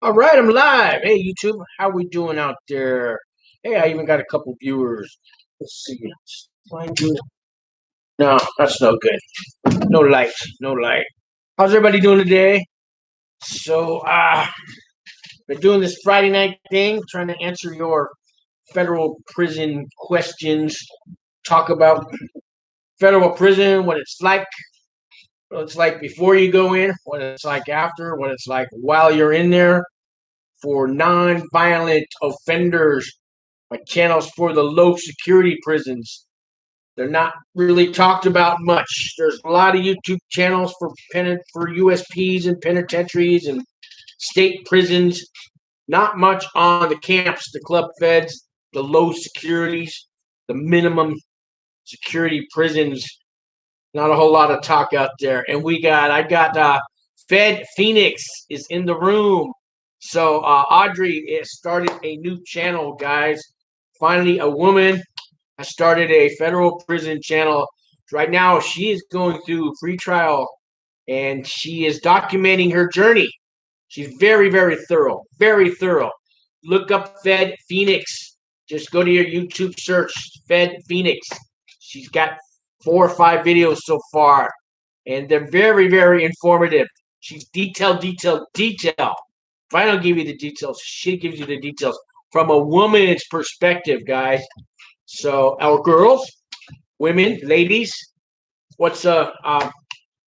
All right, I'm live. Hey, YouTube, how we doing out there? Hey, I even got a couple viewers. Let's see. No, that's no good. No light, no light. How's everybody doing today? So, been doing this Friday night thing, trying to answer your federal prison questions. Talk about federal prison, what it's like before you go in, what it's like after, what it's like while you're in there. For non-violent offenders, like channels for the low security prisons. They're not really talked about much. There's a lot of YouTube channels for USPs and penitentiaries and state prisons. Not much on the camps, the club feds, the low securities, the minimum security prisons. Not a whole lot of talk out there. And I got Fed Phoenix is in the room. So Audrey has started a new channel, guys. Finally, a woman has started a federal prison channel. Right now, she is going through free trial, and she is documenting her journey. She's very, very thorough, very thorough. Look up Fed Phoenix. Just go to your YouTube search, Fed Phoenix. She's got 4 or 5 videos so far, and they're very, very informative. She's detail. If I don't give you the details, she gives you the details from a woman's perspective, guys. So our girls, women, ladies, what's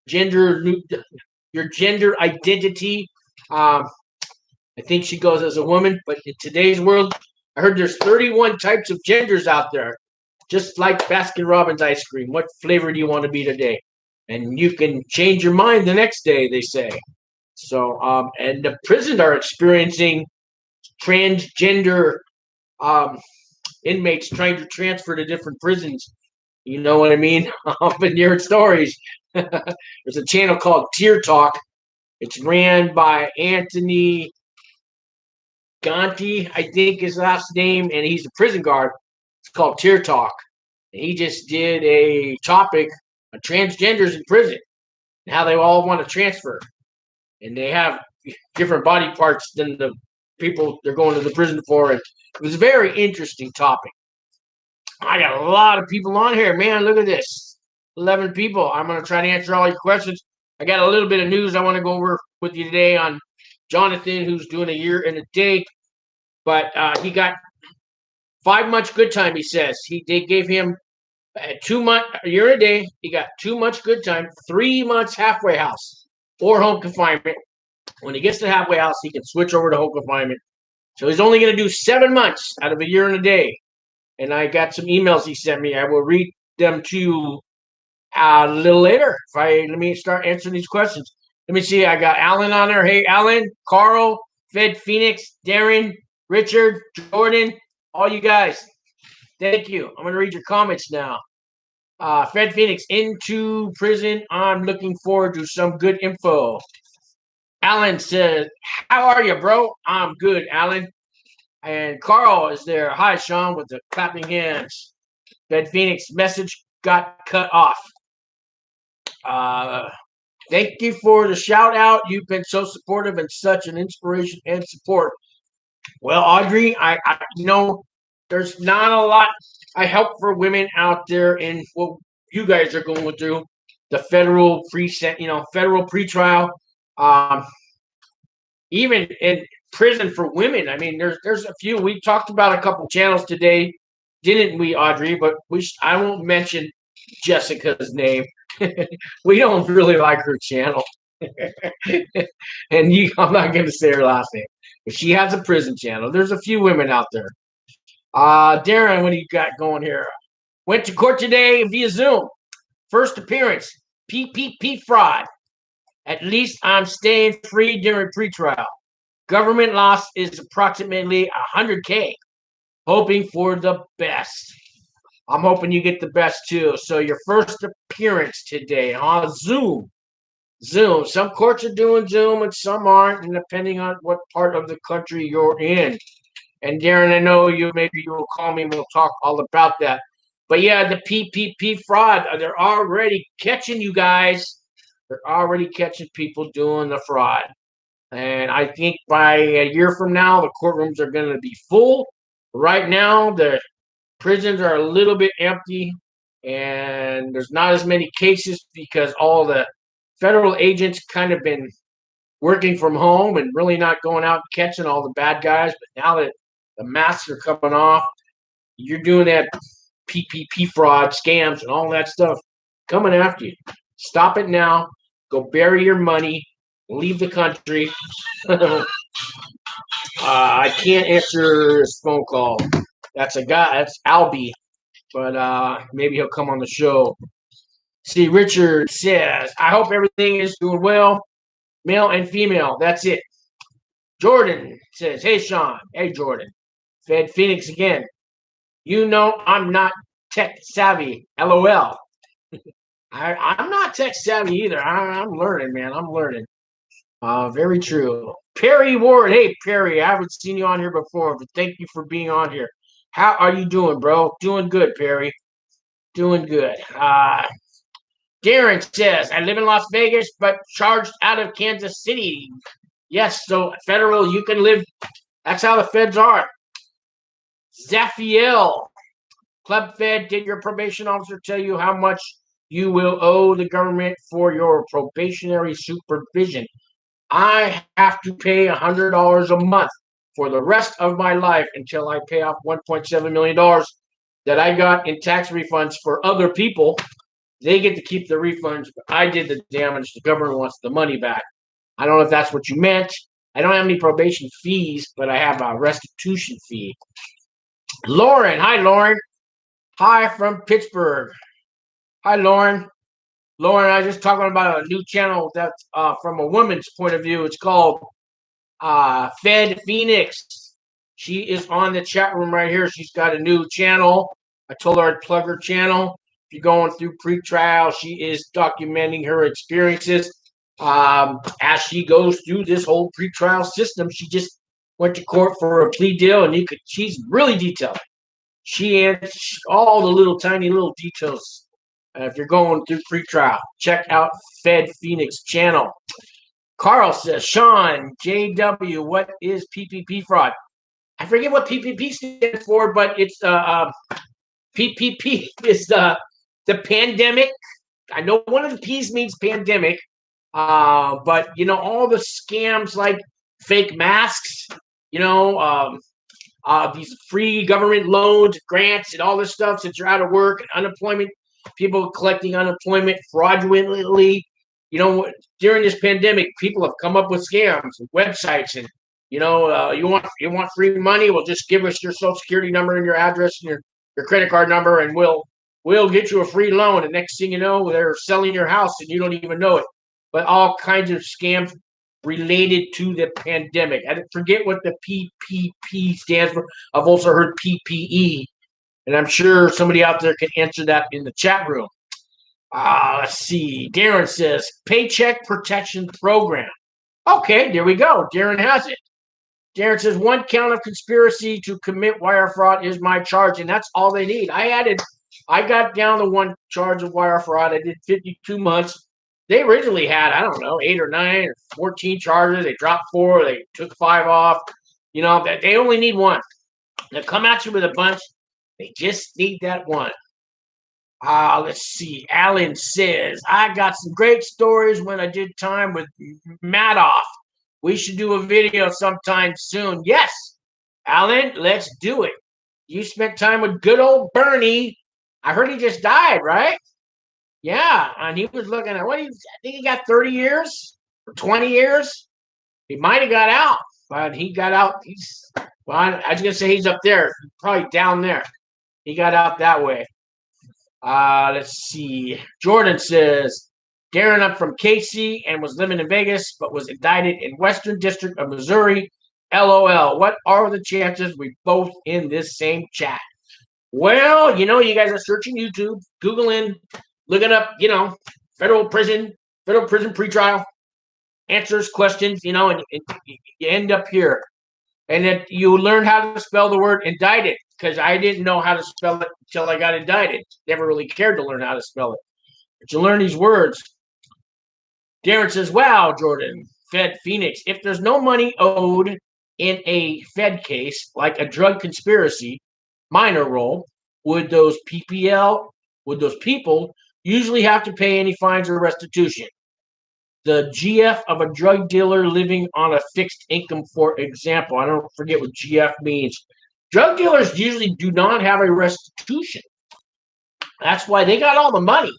gender, your gender identity? I think she goes as a woman, but in today's world, I heard there's 31 types of genders out there, just like Baskin Robbins ice cream. What flavor do you want to be today? And you can change your mind the next day, they say. So, and the prisons are experiencing transgender inmates trying to transfer to different prisons. You know what I mean? I've been hearing stories. There's a channel called Tear Talk. It's ran by Anthony Gonti, I think his last name, and he's a prison guard. It's called Tear Talk. And he just did a topic on transgenders in prison and how they all want to transfer. And they have different body parts than the people they're going to the prison for. And it was a very interesting topic. I got a lot of people on here, man. Look at this, 11 people. I'm going to try to answer all your questions. I got a little bit of news I want to go over with you today on Jonathan, who's doing a year and a day, but he got 5 months good time. He says they gave him 2 months, a year and a day. He got 2 months good time, 3 months halfway house or home confinement. When he gets to halfway house, he can switch over to home confinement. So he's only going to do 7 months out of a year and a day. And I got some emails he sent me. I will read them to you a little later. Let me start answering these questions. Let me see. I got Alan on there. Hey, Alan, Carl, Fed Phoenix, Darren, Richard, Jordan, all you guys. Thank you. I'm going to read your comments now. Fed Phoenix, into prison. I'm looking forward to some good info. Alan said, how are you, bro? I'm good, Alan. And Carl is there. Hi, Sean, with the clapping hands. Fed Phoenix, message got cut off. Thank you for the shout out. You've been so supportive and such an inspiration and support. Well, Audrey, I know there's not a lot I help for women out there in what you guys are going through, the federal federal pretrial, even in prison for women. I mean, there's a few. We talked about a couple channels today, didn't we, Audrey? But I won't mention Jessica's name. We don't really like her channel. And I'm not going to say her last name. But she has a prison channel. There's a few women out there. Darren, what do you got going here? Went to court today via Zoom. First appearance, PPP fraud. At least I'm staying free during pretrial. Government loss is approximately $100K. Hoping for the best. I'm hoping you get the best too. So your first appearance today on Zoom. Some courts are doing Zoom and some aren't, and depending on what part of the country you're in. And Darren, I know maybe you will call me and we'll talk all about that. But yeah, the PPP fraud, they're already catching you guys. They're already catching people doing the fraud. And I think by a year from now, the courtrooms are going to be full. Right now, the prisons are a little bit empty, and there's not as many cases because all the federal agents kind of been working from home and really not going out and catching all the bad guys. But now that the masks are coming off, you're doing that PPP fraud, scams, and all that stuff coming after you. Stop it now. Go bury your money. Leave the country. I can't answer his phone call. That's a guy. That's Albie. But maybe he'll come on the show. See, Richard says, I hope everything is doing well, male and female. That's it. Jordan says, hey, Sean. Hey, Jordan. Fed Phoenix again. You know I'm not tech savvy. LOL. I'm not tech savvy either. I'm learning, man. I'm learning. Very true. Perry Ward. Hey, Perry. I haven't seen you on here before, but thank you for being on here. How are you doing, bro? Doing good, Perry. Doing good. Darren says, I live in Las Vegas, but charged out of Kansas City. Yes, so federal, you can live. That's how the feds are. Zaphiel. Club Fed, did your probation officer tell you how much you will owe the government for your probationary supervision? I have to pay $100 a month for the rest of my life until I pay off $1.7 million that I got in tax refunds for other people. They get to keep the refunds, but I did the damage. The government wants the money back. I don't know if that's what you meant. I don't have any probation fees, but I have a restitution fee. Lauren. Hi, Lauren. Hi from Pittsburgh. Hi, Lauren. Lauren, I was just talking about a new channel that's from a woman's point of view. It's called Fed Phoenix. She is on the chat room right here. She's got a new channel. I told her I'd plug her channel. If you're going through pre-trial, she is documenting her experiences as she goes through this whole pre-trial system. She just went to court for a plea deal, and she's really detailed. She answers all the little tiny little details. If you're going through pre-trial, check out Fed Phoenix channel. Carl says, Sean, JW, what is PPP fraud? I forget what PPP stands for, but it's PPP is the pandemic. I know one of the P's means pandemic, but you know all the scams like fake masks, you know, these free government loans, grants, and all this stuff since you're out of work and unemployment. People collecting unemployment fraudulently. You know, during this pandemic, people have come up with scams, and websites, and you know, you want free money? Well, just give us your social security number and your address and your credit card number, and we'll get you a free loan. And next thing you know, they're selling your house, and you don't even know it. But all kinds of scams related to the pandemic. I forget what the PPP stands for. I've also heard PPE. And I'm sure somebody out there can answer that in the chat room. Let's see. Darren says, Paycheck Protection Program. Okay, there we go. Darren has it. Darren says, 1 count of conspiracy to commit wire fraud is my charge, and that's all they need. I got down to 1 charge of wire fraud. I did 52 months. They originally had, I don't know, 8 or 9 or 14 charges. They dropped 4. They took 5 off. You know, they only need 1. They'll come at you with a bunch. They just need that 1. Let's see. Alan says, I got some great stories when I did time with Madoff. We should do a video sometime soon. Yes, Alan, let's do it. You spent time with good old Bernie. I heard he just died, right? Yeah, and he was looking at, I think he got 30 years or 20 years. He might have got out, but he got out. I was going to say he's up there, probably down there. He got out that way. Let's see. Jordan says, Darren, I'm from KC and was living in Vegas, but was indicted in Western District of Missouri. LOL. What are the chances we both in this same chat? Well, you know, you guys are searching YouTube, Googling, looking up, you know, federal prison pretrial, answers questions, you know, and you end up here. And then you learn how to spell the word indicted, because I didn't know how to spell it until I got indicted. Never really cared to learn how to spell it. But you learn these words. Darren says, wow, Jordan, Fed Phoenix, if there's no money owed in a Fed case, like a drug conspiracy, minor role, would those people usually have to pay any fines or restitution? The GF of a drug dealer living on a fixed income, for example. I don't forget what GF means. Drug dealers usually do not have a restitution. That's why they got all the money.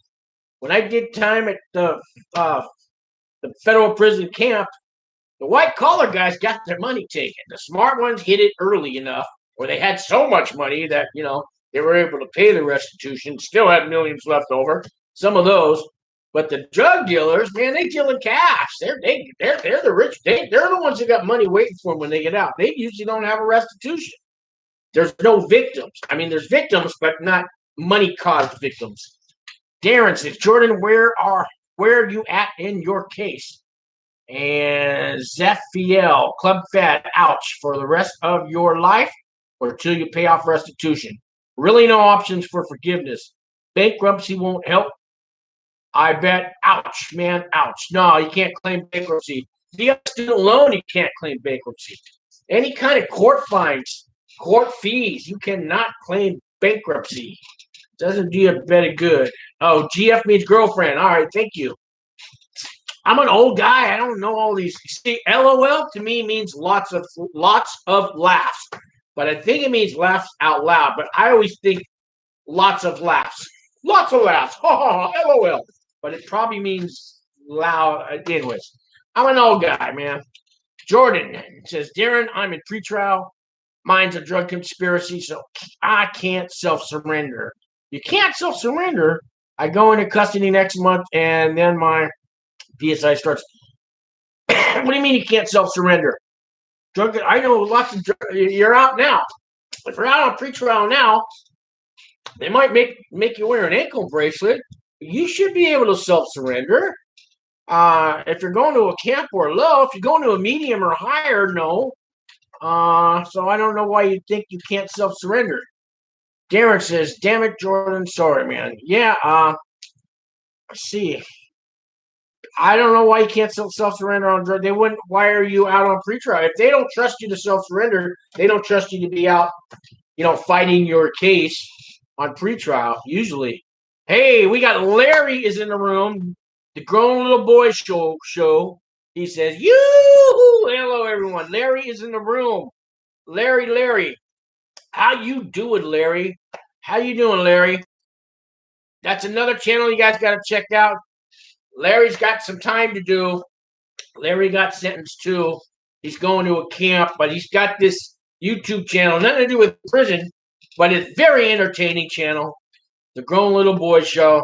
When I did time at the federal prison camp, the white collar guys got their money taken. The smart ones hit it early enough, or they had so much money that they were able to pay the restitution. Still had millions left over. Some of those, but the drug dealers, man, they deal in cash. They're the rich. They're the ones that got money waiting for them when they get out. They usually don't have a restitution. There's no victims. I mean, there's victims, but not money-caused victims. Darren says, Jordan, where are you at in your case? And Zephiel, Club Fed, ouch, for the rest of your life or till you pay off restitution. Really no options for forgiveness. Bankruptcy won't help. I bet, ouch, man, ouch. No, you can't claim bankruptcy. The student loan, you can't claim bankruptcy. Any kind of court fines, court fees, you cannot claim bankruptcy. Doesn't do you a bit of good. Oh, GF means girlfriend. All right, thank you. I'm an old guy. I don't know all these. See, LOL to me means lots of laughs, but I think it means laughs out loud. But I always think lots of laughs. LOL. But it probably means loud. Anyways, I'm an old guy, man. Jordan says, Darren, I'm in pretrial. Mine's a drug conspiracy, so I can't self-surrender. You can't self-surrender. I go into custody next month, and then my PSI starts. What do you mean you can't self-surrender? I know lots of drugs. You're out now. If you're out on pretrial now, they might make you wear an ankle bracelet. You should be able to self-surrender. If you're going to a camp or low, if you're going to a medium or higher, no. So I don't know why you think you can't self-surrender. Darren says, damn it, Jordan. Sorry, man. Yeah, let's see. I don't know why you can't self-surrender on drugs. They wouldn't wire you out on pretrial. If they don't trust you to self-surrender, they don't trust you to be out, fighting your case on pretrial, usually. Hey, we got Larry is in the room. The Grown Little Boy show. He says, yoo-hoo! Hello, everyone. Larry is in the room. Larry. How you doing, Larry? How you doing, Larry? That's another channel you guys got to check out. Larry's got some time to do. Larry got sentenced too. He's going to a camp, but he's got this YouTube channel, nothing to do with prison, but it's very entertaining channel. The Grown Little Boy Show.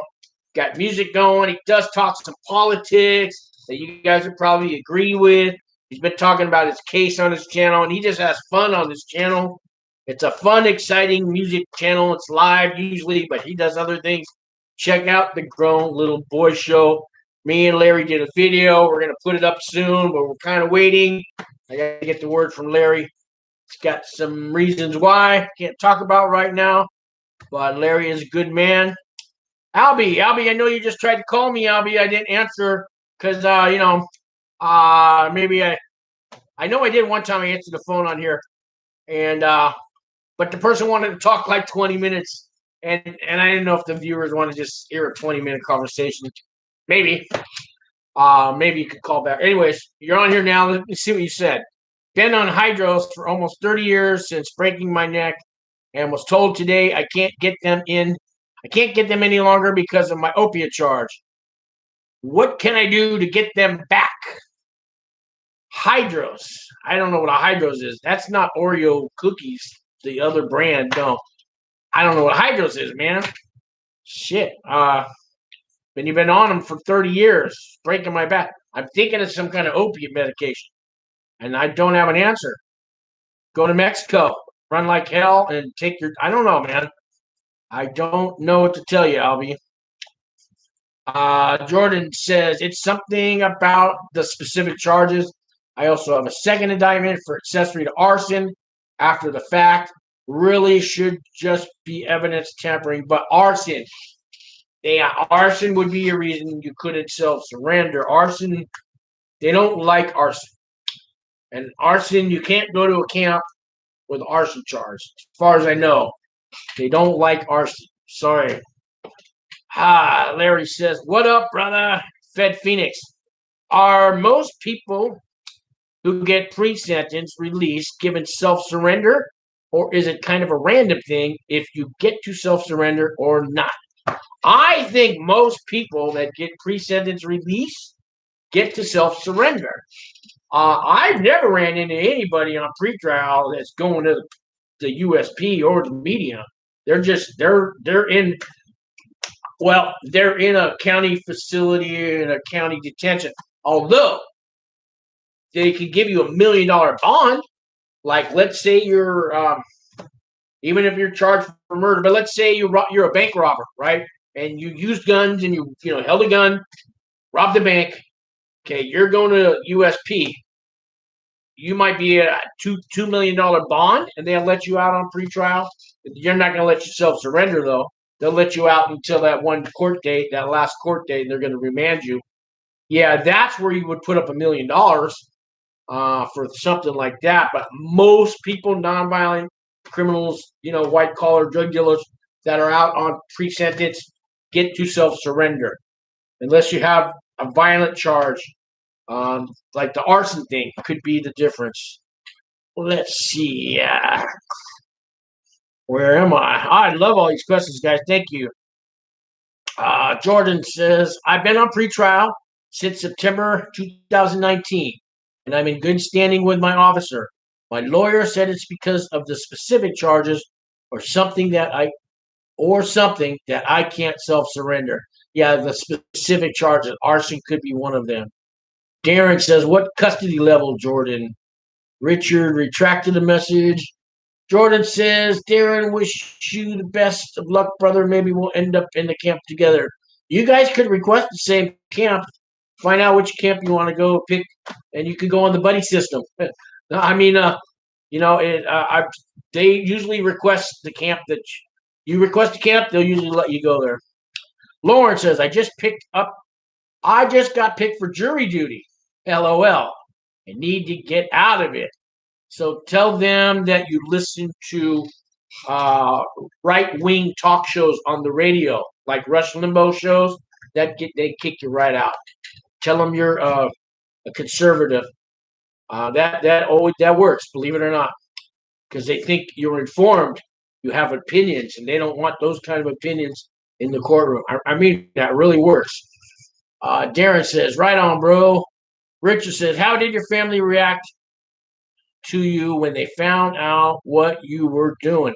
Got music going. He does talk some politics that you guys would probably agree with. He's been talking about his case on his channel, and he just has fun on his channel. It's a fun, exciting music channel. It's live usually, but he does other things. Check out the Grown Little Boy Show. Me and Larry did a video. We're going to put it up soon, but we're kind of waiting. I got to get the word from Larry. He's got some reasons why. Can't talk about right now, but Larry is a good man. Albie, I know you just tried to call me, Albie. I didn't answer because, maybe I know I did one time. I answered the phone on here, and but the person wanted to talk like 20 minutes, and I didn't know if the viewers want to just hear a 20-minute conversation. Maybe you could call back. Anyways, you're on here now. Let me see what you said. Been on hydros for almost 30 years since breaking my neck, and was told today I can't get them any longer because of my opiate charge. What can I do to get them back? Hydros. I don't know what a hydros is. That's not Oreo cookies. The other brand, no. I don't know what hydros is, man. Shit. Then you've been on them for 30 years, breaking my back. I'm thinking it's some kind of opiate medication, and I don't have an answer. Go to Mexico, run like hell, and take your. I don't know, man. I don't know what to tell you, Albie. Jordan says it's something about the specific charges. I also have a second indictment for accessory to arson after the fact. Really should just be evidence tampering, but arson. Arson would be a reason you couldn't self-surrender. Arson, they don't like arson. And arson, you can't go to a camp with arson charge. As far as I know, they don't like arson. Sorry. Larry says, what up, brother? Fed Phoenix. Are most people who get pre-sentence released given self-surrender, or is it kind of a random thing if you get to self-surrender or not? I think most people that get pre-sentence release get to self-surrender. I've never ran into anybody on pretrial that's going to the USP or the medium. They're in a county facility and a county detention. Although they could give you $1 million bond, like let's say you're even if you're charged for murder, but let's say you're a bank robber, right? And you used guns and you held a gun, robbed the bank. Okay, you're going to USP. You might be a $2 million bond, and they'll let you out on pretrial. You're not going to let yourself surrender, though. They'll let you out until that one court date, that last court date, and they're going to remand you. Yeah, that's where you would put up $1 million for something like that. But most people, nonviolent criminals, white collar drug dealers that are out on pre-sentence get to self-surrender unless you have a violent charge. Like the arson thing could be the difference. Let's see. Where am I? I love all these questions, guys. Thank you. Jordan says, I've been on pretrial since September 2019, and I'm in good standing with my officer. My lawyer said it's because of the specific charges or something that I can't self-surrender. Yeah, the specific charges. Arson could be one of them. Darren says, what custody level, Jordan? Richard retracted the message. Jordan says, Darren, wish you the best of luck, brother. Maybe we'll end up in the camp together. You guys could request the same camp. Find out which camp you want to go pick, and you can go on the buddy system. I mean, they usually request the camp that you request a camp. They'll usually let you go there. Lauren says, I just got picked for jury duty. LOL. I need to get out of it. So tell them that you listen to right-wing talk shows on the radio, like Rush Limbaugh shows. They kick you right out. Tell them you're a conservative. That works, believe it or not, because they think you're informed. You have opinions, and they don't want those kind of opinions in the courtroom. I mean, that really works. Darren says, right on, bro. Richard says, how did your family react to you when they found out what you were doing?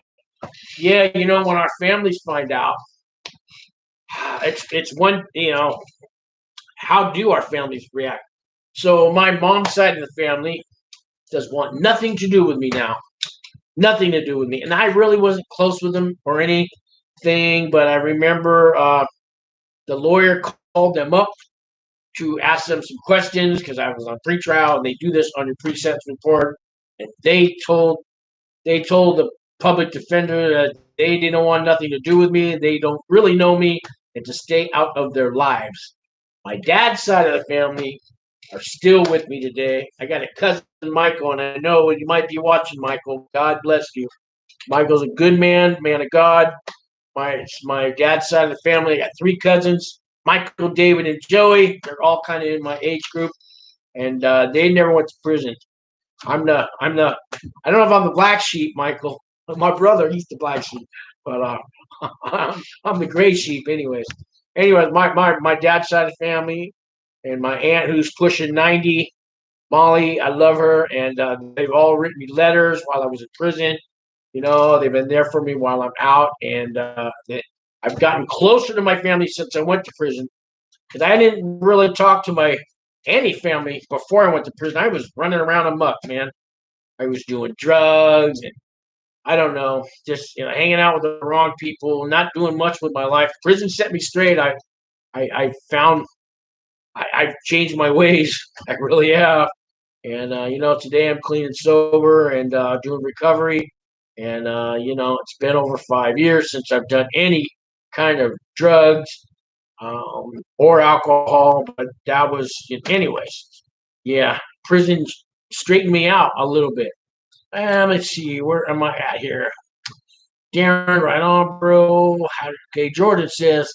Yeah, when our families find out, it's one, how do our families react? So my mom's side of the family does want nothing to do with me now. Nothing to do with me. And I really wasn't close with them or anything, but I remember the lawyer called them up to ask them some questions because I was on pretrial, and they do this on your pre-sentence report. And they told the public defender that they didn't want nothing to do with me. They don't really know me, and to stay out of their lives. My dad's side of the family are still with me today. I got a cousin, Michael, and I know you might be watching, Michael. God bless you. Michael's a good man of God. My dad's side of the family, I got 3 cousins, Michael, David, and Joey. They're all kind of in my age group, and they never went to prison. I don't know if I'm the black sheep, Michael. My brother, he's the black sheep, but I'm the gray sheep, anyways. Anyways, my dad's side of the family, and my aunt who's pushing 90, Molly, I love her, and they've all written me letters while I was in prison. They've been there for me while I'm out, and I've gotten closer to my family since I went to prison, because I didn't really talk to any family before I went to prison. I was running around amok, man. I was doing drugs and I don't know, just hanging out with the wrong people, not doing much with my life. Prison set me straight. I found I've changed my ways. I really have. And today I'm clean and sober and doing recovery. And it's been over 5 years since I've done any kind of drugs. or alcohol, but that was, anyways. Yeah, prison straightened me out a little bit. Let's see, where am I at here? Darren, right on, bro. Okay, Jordan says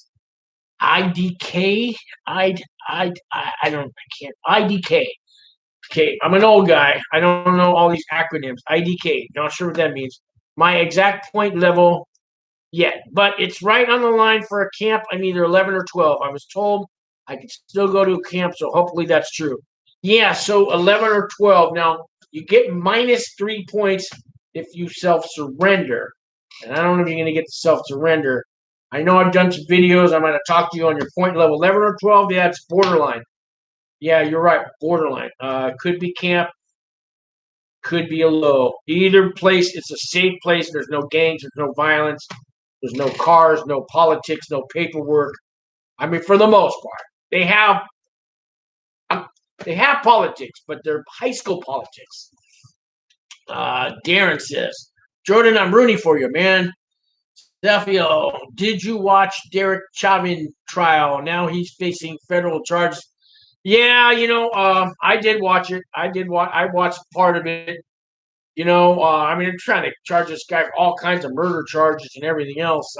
IDK. I don't, I can't. IDK. Okay, I'm an old guy. I don't know all these acronyms. IDK. Not sure what that means. My exact point level yet, but it's right on the line for a camp. I'm either 11 or 12. I was told I could still go to a camp, so hopefully that's true. Yeah, so 11 or 12. Now, you get minus 3 points if you self-surrender. And I don't know if you're going to get the self-surrender. I know I've done some videos. I'm going to talk to you on your point level. 11 or 12, yeah, it's borderline. Yeah, you're right, borderline. Could be camp, could be a low. Either place, it's a safe place. There's no gangs, there's no violence, there's no cars, no politics, no paperwork. I mean, for the most part, they have politics, but they're high school politics. Darren says, Jordan, I'm rooting for you, man. Delphio, did you watch Derek Chauvin trial? Now he's facing federal charges. Yeah, I did watch it. I watched part of it. I mean, they're trying to charge this guy for all kinds of murder charges and everything else.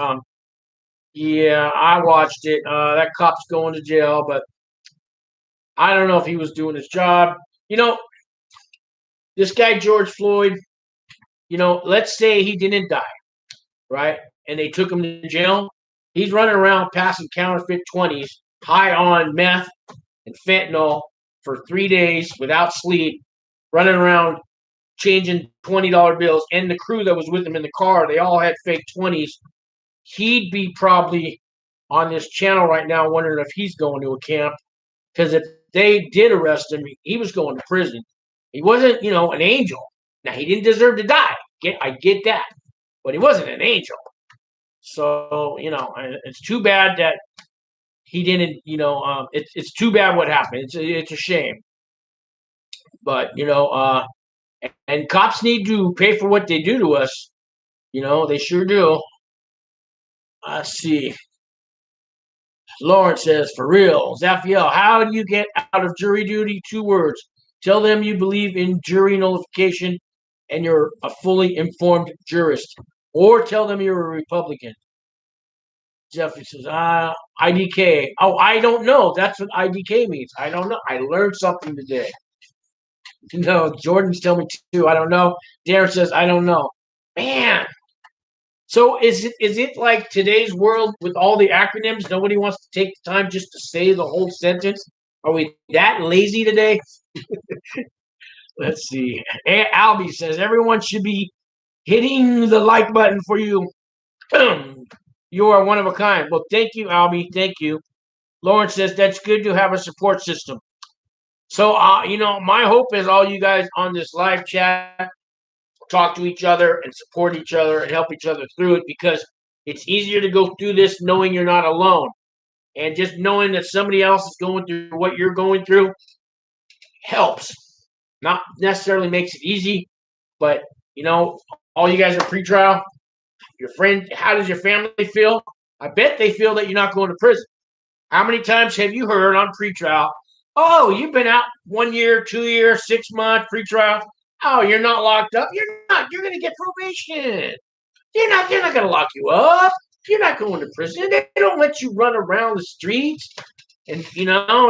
Yeah, I watched it. That cop's going to jail, but I don't know if he was doing his job. This guy George Floyd. Let's say he didn't die, right? And they took him to jail. He's running around passing counterfeit 20s, high on meth and fentanyl for 3 days without sleep, running around changing $20 bills. And the crew that was with him in the car, they all had fake 20s. He'd be probably on this channel right now wondering if he's going to a camp, because if they did arrest him, he was going to prison. He wasn't, an angel. Now, he didn't deserve to die. I get that. But he wasn't an angel. So, it's too bad that he didn't, it's too bad what happened. It's a shame. But, and cops need to pay for what they do to us. They sure do. Let's see. Lawrence says, for real. Zaphiel, how do you get out of jury duty? 2 words. Tell them you believe in jury nullification and you're a fully informed jurist. Or tell them you're a Republican. Jeffrey says, IDK. Oh, I don't know. That's what IDK means. I don't know. I learned something today. No, Jordan's telling me too. I don't know. Darren says, I don't know. Man. So is it like today's world with all the acronyms? Nobody wants to take the time just to say the whole sentence? Are we that lazy today? Let's see. Albie says, everyone should be hitting the like button for you. You are one of a kind. Well, thank you, Albie. Thank you. Lawrence says, that's good to have a support system. So, my hope is all you guys on this live chat talk to each other and support each other and help each other through it, because it's easier to go through this knowing you're not alone. And just knowing that somebody else is going through what you're going through helps. Not necessarily makes it easy, but, all you guys are pretrial. Your friend, how does your family feel? I bet they feel that you're not going to prison. How many times have you heard on pretrial, oh, you've been out 1 year, 2 years, 6 months, pretrial. Oh, you're not locked up. You're not. You're going to get probation. They're not going to lock you up. You're not going to prison. They don't let you run around the streets and,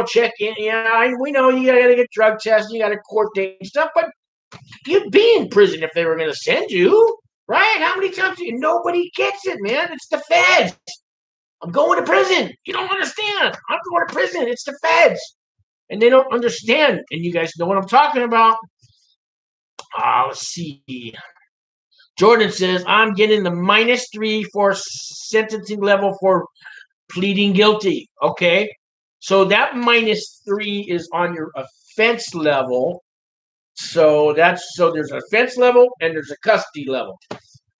check in. Yeah, we know you got to get drug tests. You got to court date and stuff, but you'd be in prison if they were going to send you, right? How many times nobody gets it, man? It's the feds. I'm going to prison. You don't understand. I'm going to prison. It's the feds. And they don't understand. And you guys know what I'm talking about. Let's see. Jordan says, I'm getting the -3 for sentencing level for pleading guilty. Okay. So that -3 is on your offense level. So there's an offense level and there's a custody level.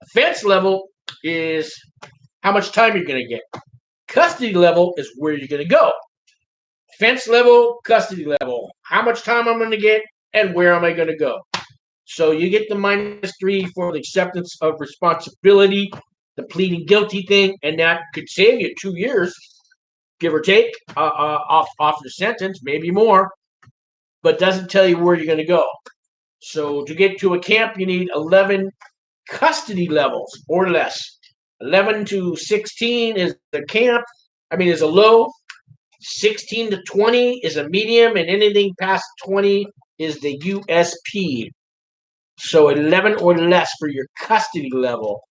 Offense level is how much time you're going to get. Custody level is where you're going to go. Offense level, custody level. How much time I'm going to get and where am I going to go? So you get the -3 for the acceptance of responsibility, the pleading guilty thing, and that could save you 2 years. give or take, off the sentence, maybe more, but doesn't tell you where you're going to go. So to get to a camp, you need 11 custody levels or less. 11 to 16 is the camp. Is a low. 16 to 20 is a medium, and anything past 20 is the USP. So 11 or less for your custody level.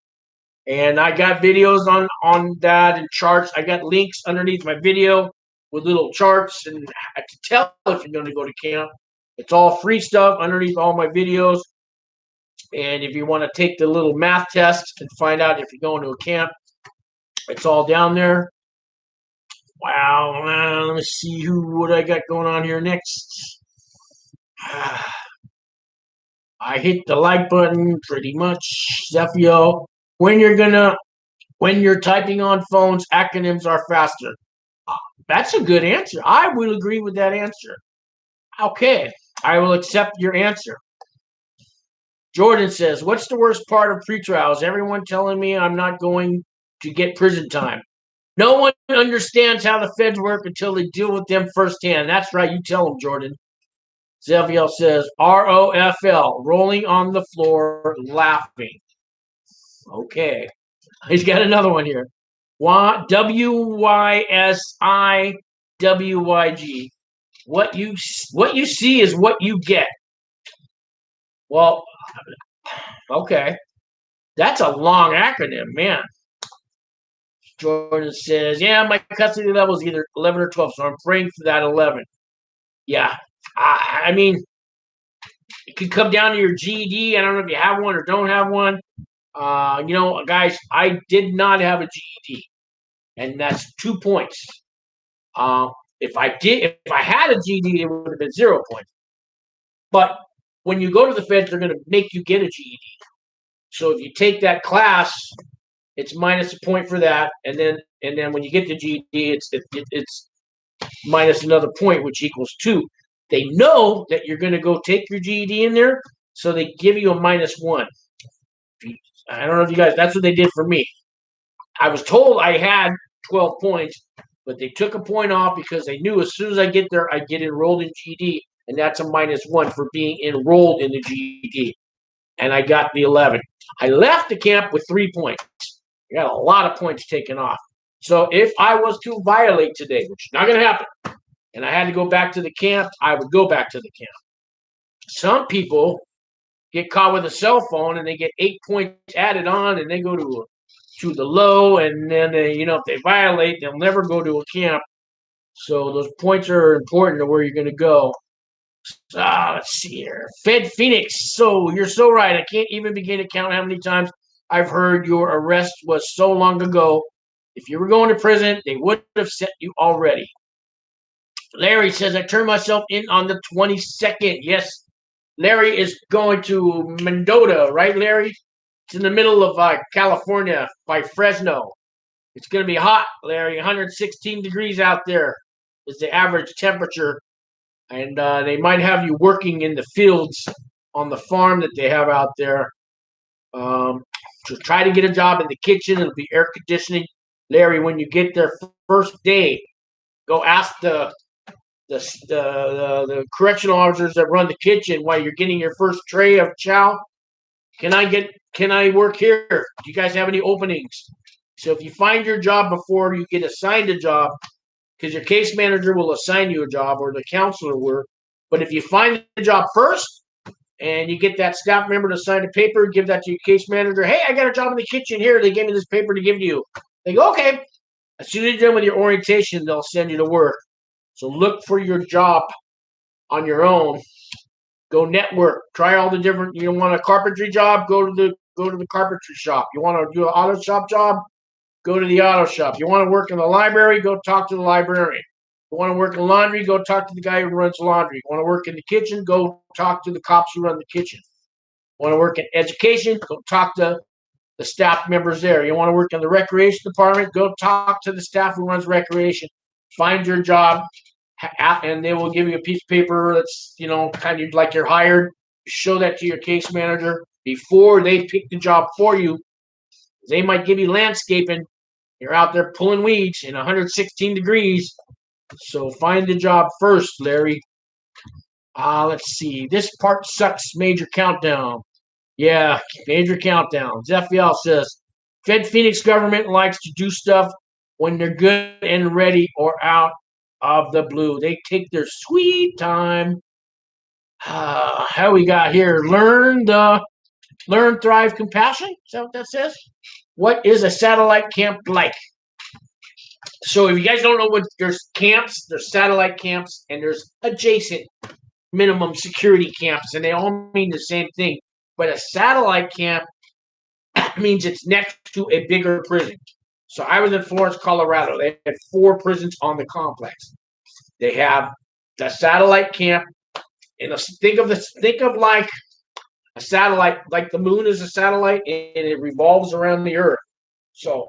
And I got videos on that and charts. I got links underneath my video with little charts and to tell if you're going to go to camp. It's all free stuff underneath all my videos. And if you want to take the little math test and find out if you're going to a camp, it's all down there. Wow, let me see what I got going on here next. I hit the like button pretty much. Zephyr, when you're typing on phones, acronyms are faster. That's a good answer. I will agree with that answer. Okay, I will accept your answer. Jordan says, what's the worst part of pretrials? Everyone telling me I'm not going to get prison time. No one understands how the feds work until they deal with them firsthand. That's right. You tell them, Jordan. Zeviel says, ROFL, rolling on the floor, laughing. Okay. He's got another one here. WYSIWYG. What you see is what you get. Well, okay. That's a long acronym, man. Jordan says, yeah, my custody level is either 11 or 12, so I'm praying for that 11. Yeah. It could come down to your GED. I don't know if you have one or don't have one. Guys, I did not have a GED, and that's 2 points. If I had a GED, it would have been 0 points. But when you go to the feds, they're going to make you get a GED. So if you take that class, it's minus a point for that, and then when you get the GED, it's minus another point, which equals 2. They know that you're going to go take your GED in there, so they give you a -1. I don't know if you guys, that's what they did for me. I was told I had 12 points, but they took a point off because they knew as soon as I get there, I get enrolled in GED, and that's a -1 for being enrolled in the GED. And I got the 11. I left the camp with 3 points. I got a lot of points taken off. So if I was to violate today, which is not going to happen, and I had to go back to the camp, I would go back to the camp. Some people get caught with a cell phone and they get 8 points added on, and they go to the low, and then if they violate, they'll never go to a camp. So those points are important to where you're going to go. Let's see here. Fed Phoenix. So you're so right. I can't even begin to count how many times I've heard your arrest was so long ago. If you were going to prison, they would have sent you already. Larry says, I turned myself in on the 22nd. Yes, Larry is going to Mendota, right, Larry? It's in the middle of California by Fresno. It's going to be hot, Larry. 116 degrees out there is the average temperature. And they might have you working in the fields on the farm that they have out there. To try to get a job in the kitchen. It'll be air conditioning. Larry, when you get there first day, go ask the correctional officers that run the kitchen while you're getting your first tray of chow. Can I work here? Do you guys have any openings? So if you find your job before you get assigned a job, because your case manager will assign you a job or the counselor will, but if you find the job first and you get that staff member to sign a paper, give that to your case manager. Hey, I got a job in the kitchen here. They gave me this paper to give to you. They go, okay. As soon as you're done with your orientation, they'll send you to work. So look for your job on your own. Go network. Try all the different. You want a carpentry job? Go to the carpentry shop. You want to do an auto shop job? Go to the auto shop. You want to work in the library? Go talk to the librarian. You want to work in laundry? Go talk to the guy who runs laundry. You want to work in the kitchen? Go talk to the cops who run the kitchen. You want to work in education? Go talk to the staff members there. You want to work in the recreation department? Go talk to the staff who runs recreation. Find your job, and they will give you a piece of paper that's, kind of like you're hired. Show that to your case manager before they pick the job for you. They might give you landscaping, You're out there pulling weeds in 116 degrees. So find the job first, Larry. Let's see. This part sucks. Major countdown. Yeah, major countdown. FEL says, Fed Phoenix government likes to do stuff when they're good and ready or out of the blue. They take their sweet time. How we got here? Learn, thrive, compassion. Is that what that says? What is a satellite camp like? So if you guys don't know what, there's camps, there's satellite camps, and there's adjacent minimum security camps, and they all mean the same thing. But a satellite camp means it's next to a bigger prison. So I was in Florence, Colorado. They had 4 prisons on the complex. They have the satellite camp, and think of like a satellite, like the moon is a satellite, and it revolves around the Earth. So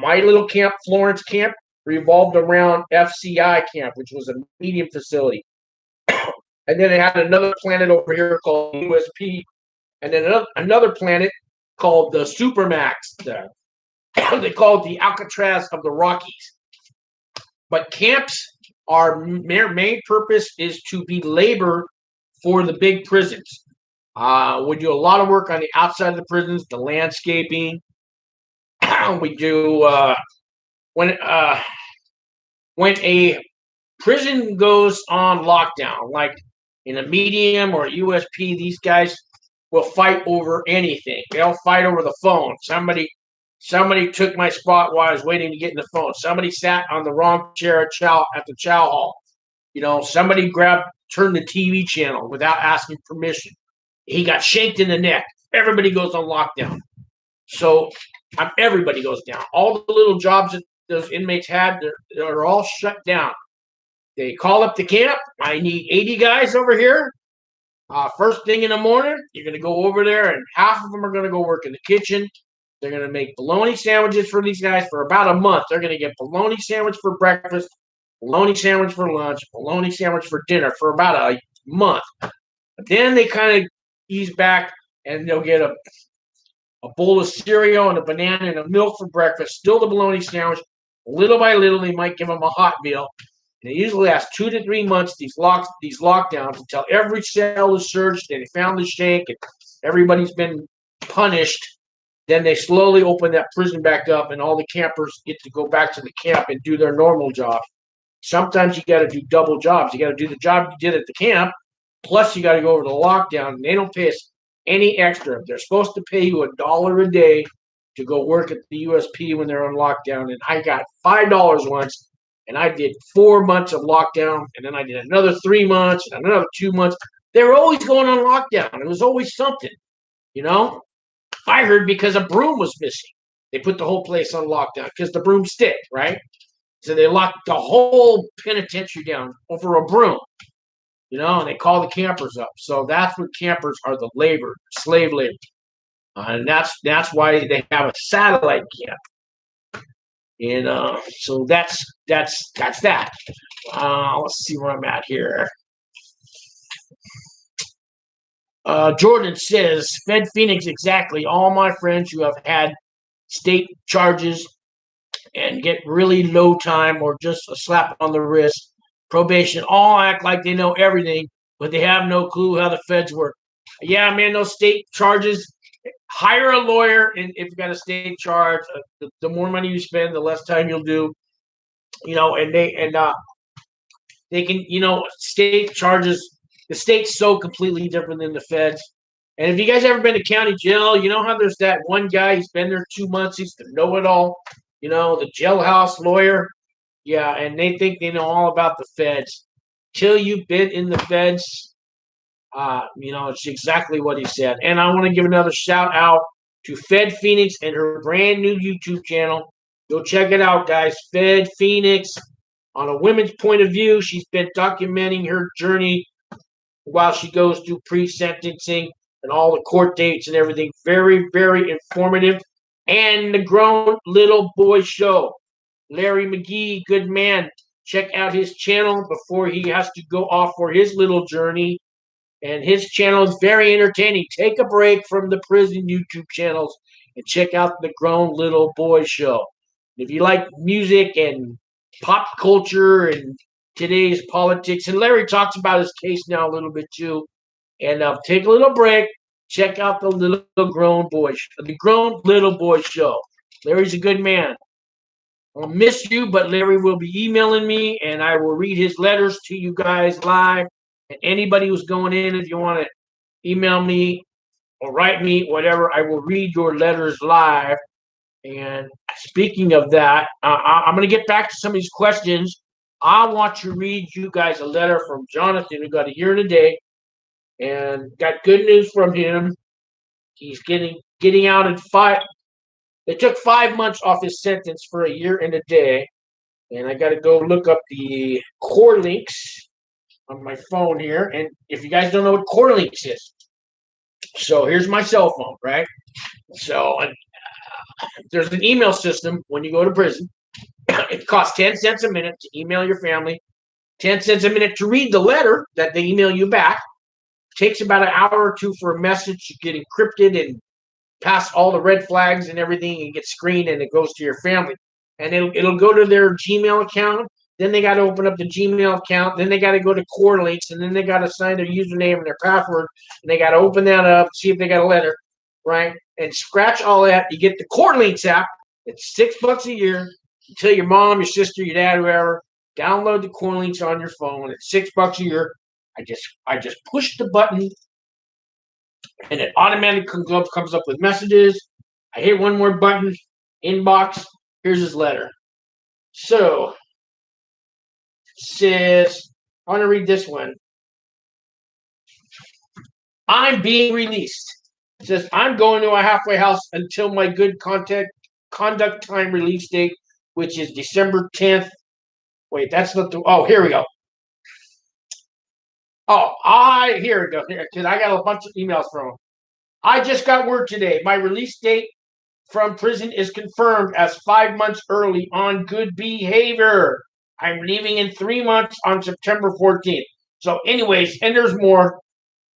my little camp, Florence camp, revolved around FCI camp, which was a medium facility. And then they had another planet over here called USP, and then another planet called the Supermax. They call it the Alcatraz of the Rockies. But camps, their main purpose is to be labor for the big prisons. We do a lot of work on the outside of the prisons, the landscaping. We do when a prison goes on lockdown, like in a medium or a USP, these guys will fight over anything. They'll fight over the phone. Somebody took my spot while I was waiting to get in the phone. Somebody sat on the wrong chair at the chow hall. Somebody turned the TV channel without asking permission. He got shanked in the neck. Everybody goes on lockdown. So everybody goes down. All the little jobs that those inmates had, they're all shut down. They call up the camp. I need 80 guys over here. First thing in the morning, you're going to go over there, and half of them are going to go work in the kitchen. They're going to make bologna sandwiches for these guys for about a month. They're going to get bologna sandwich for breakfast, bologna sandwich for lunch, bologna sandwich for dinner for about a month. But then they kind of ease back, and they'll get a bowl of cereal and a banana and a milk for breakfast, still the bologna sandwich. Little by little, they might give them a hot meal. And it usually lasts 2 to 3 months, these lockdowns, until every cell is searched and they found the shank and everybody's been punished. Then they slowly open that prison back up, and all the campers get to go back to the camp and do their normal job. Sometimes you got to do double jobs. You got to do the job you did at the camp, plus you got to go over to the lockdown. And they don't pay us any extra. They're supposed to pay you $1 a day to go work at the USP when they're on lockdown. And I got $5 once, and I did 4 months of lockdown, and then I did another 3 months, and another 2 months. They were always going on lockdown. It was always something, I heard because a broom was missing. They put the whole place on lockdown because the broom stick, right? So they locked the whole penitentiary down over a broom, and they call the campers up. So that's what campers are, the slave labor. And that's why they have a satellite camp. And so that's that. Let's see where I'm at here. Jordan says, Fed Phoenix, exactly. All my friends who have had state charges and get really low time or just a slap on the wrist, probation, all act like they know everything, but they have no clue how the feds work. Yeah, man, those state charges, hire a lawyer, and if you've got a state charge, the more money you spend, the less time you'll do. And they can, state charges. The state's so completely different than the feds. And if you guys ever been to county jail, you know how there's that one guy, he's been there 2 months, he's the know-it-all, the jailhouse lawyer. Yeah, and they think they know all about the feds. Till you've been in the feds, it's exactly what he said. And I want to give another shout out to Fed Phoenix and her brand new YouTube channel. Go check it out, guys. Fed Phoenix, on a women's point of view. She's been documenting her journey while she goes through pre-sentencing and all the court dates and everything. Very, very informative. And the Grown Little Boy Show. Larry McGee, good man. Check out his channel before he has to go off for his little journey. And his channel is very entertaining. Take a break from the prison YouTube channels and check out the Grown Little Boy Show. If you like music and pop culture and today's politics, and Larry talks about his case now a little bit too. And take a little break. Check out the the grown little boy show. Larry's a good man. I'll miss you, but Larry will be emailing me, and I will read his letters to you guys live. And anybody who's going in, if you want to email me or write me, whatever, I will read your letters live. And speaking of that, I'm going to get back to some of these questions. I want to read you guys a letter from Jonathan, who got a year and a day, and got good news from him. He's getting out in 5. They took 5 months off his sentence for a year and a day. And I got to go look up the core links on my phone here. And if you guys don't know what core links is, so here's my cell phone, right? So there's an email system when you go to prison. It costs 10 cents a minute to email your family, 10 cents a minute to read the letter that they email you back. Takes about an hour or two for a message to get encrypted and pass all the red flags and everything and get screened, and it goes to your family. And it'll go to their Gmail account. Then they got to open up the Gmail account. Then they got to go to core links, and then they got to sign their username and their password. And they got to open that up, see if they got a letter, right? And scratch all that. You get the core links app. It's $6 a year. You tell your mom, your sister, your dad, whoever, download the core links on your phone. It's $6 a year. I just push the button, and it automatically comes up with messages. I hit one more button, inbox. Here's his letter. So, says, I want to read this one. I'm being released. It says, I'm going to a halfway house until my good conduct time release date, which is December 10th. Wait, that's not the. Oh, here we go. Oh, here we go. Because I got a bunch of emails from him. I just got word today. My release date from prison is confirmed as 5 months early on good behavior. I'm leaving in 3 months on September 14th. So, anyways, and there's more.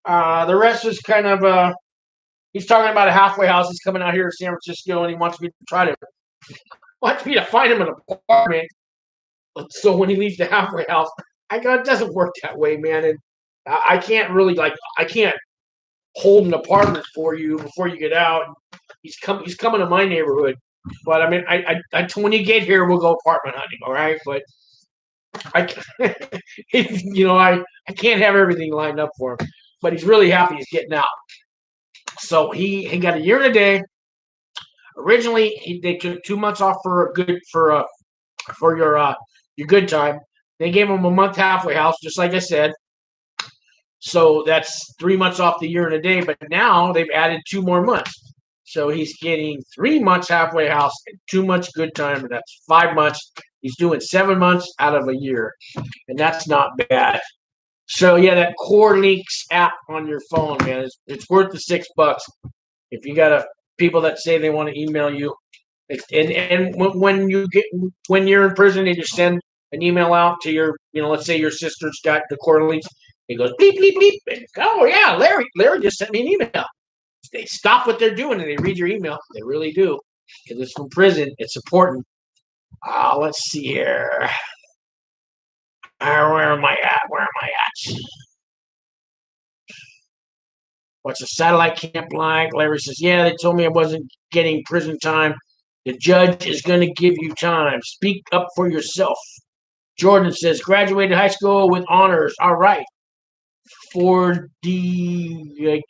The rest is kind of he's talking about a halfway house. He's coming out here to San Francisco, and he wants me to find him an apartment. So when he leaves the halfway house, I go, it doesn't work that way, man. And I can't really I can't hold an apartment for you before you get out. He's coming to my neighborhood, but I mean, when you get here, we'll go apartment hunting, all right? But I can't have everything lined up for him. But he's really happy he's getting out. So he got a year and a day. Originally, they took 2 months off for your good time. They gave him a month halfway house, just like I said. So that's 3 months off the year and a day. But now they've added 2 more months. So he's getting 3 months halfway house and 2 months good time. And that's 5 months. He's doing 7 months out of a year. And that's not bad. So, yeah, that Core Links app on your phone, man, it's worth the $6. If you got people that say they want to email you. And when you're in prison and you send an email out to your, let's say your sister's got the Core Links, it goes bleep, bleep, bleep. And, oh, yeah, Larry just sent me an email. They stop what they're doing and they read your email. They really do. Because it's from prison. It's important. Let's see here. Where am I at? What's a satellite camp like? Larry says, yeah, they told me I wasn't getting prison time. The judge is going to give you time. Speak up for yourself. Jordan says, graduated high school with honors. All right. For Oakba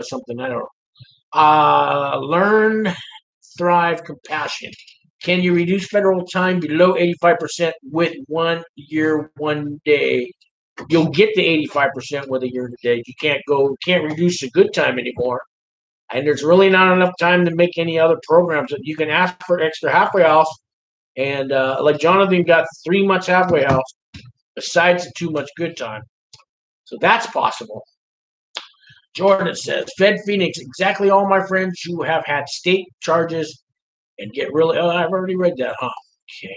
something. I don't know. Learn, thrive, compassion. Can you reduce federal time below 85% with 1 year, 1 day? You'll get to 85% with a year and a day. You can't reduce the good time anymore. And there's really not enough time to make any other programs. You can ask for extra halfway house. And like Jonathan got 3 months halfway house besides the 2 months good time. So that's possible. Jordan says, Fed Phoenix, exactly all my friends who have had state charges and get really, I've already read that, huh? Okay.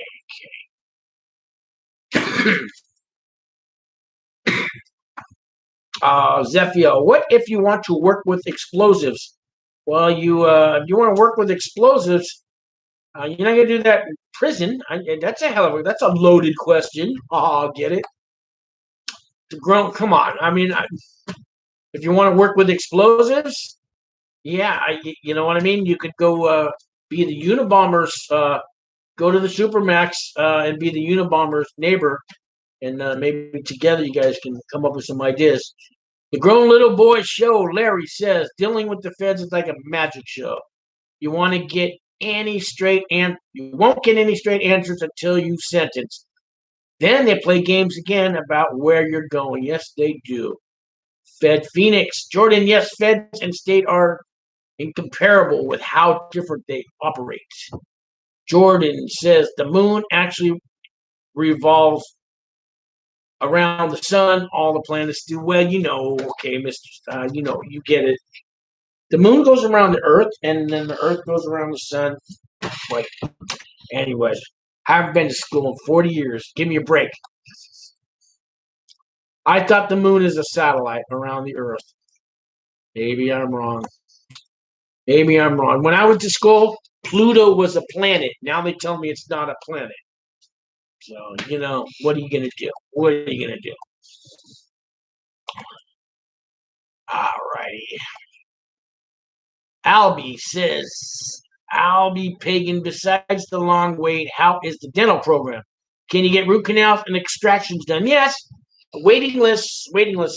Zephia, what if you want to work with explosives? Well, if you want to work with explosives, You're not gonna do that in prison. That's that's a loaded question. Oh, get it? Come on. I mean, if you want to work with explosives, yeah, you know what I mean. You could go be the Unabomber's. Go to the Supermax and be the Unabomber's neighbor, and maybe together you guys can come up with some ideas. The Grown Little Boy Show, Larry says, dealing with the feds is like a magic show. You want to get you won't get any straight answers until you sentence. Then they play games again about where you're going. Yes, they do. Fed Phoenix, Jordan. Yes, feds and state are incomparable with how different they operate. Jordan says the moon actually revolves around the sun. All the planets do. Well, okay, Mr. You get it. The moon goes around the earth, and then the earth goes around the sun. But anyways, I haven't been to school in 40 years. Give me a break. I thought the moon is a satellite around the earth. Maybe I'm wrong. When I went to school, Pluto was a planet. Now they tell me it's not a planet. So, what are you going to do? All righty. Albie says, Albie Pagan, besides the long wait, how is the dental program? Can you get root canals and extractions done? Yes. Waiting list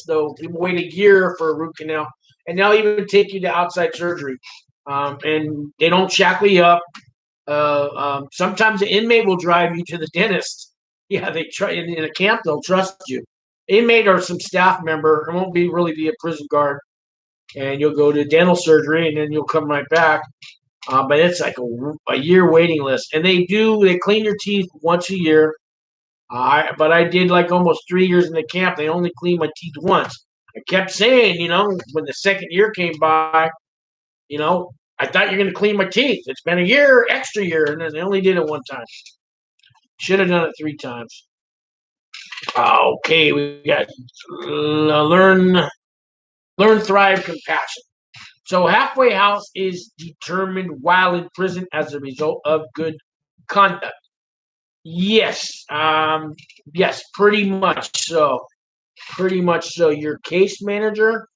though. People wait a year for a root canal, and they'll even take you to outside surgery. And they don't shackle you up. Sometimes the inmate will drive you to the dentist. Yeah, they try in a camp. They'll trust you. Inmate or some staff member. It won't really be a prison guard, and you'll go to dental surgery, and then you'll come right back. But it's like a year waiting list, and they clean your teeth once a year. But I did like almost 3 years in the camp. They only cleaned my teeth once. I kept saying, when the second year came by, I thought you're going to clean my teeth. It's been a year, extra year, and then they only did it one time. Should have done it 3 times. Okay, we got learn, thrive, compassion. So halfway house is determined while in prison as a result of good conduct. Yes, yes, pretty much so. Your case manager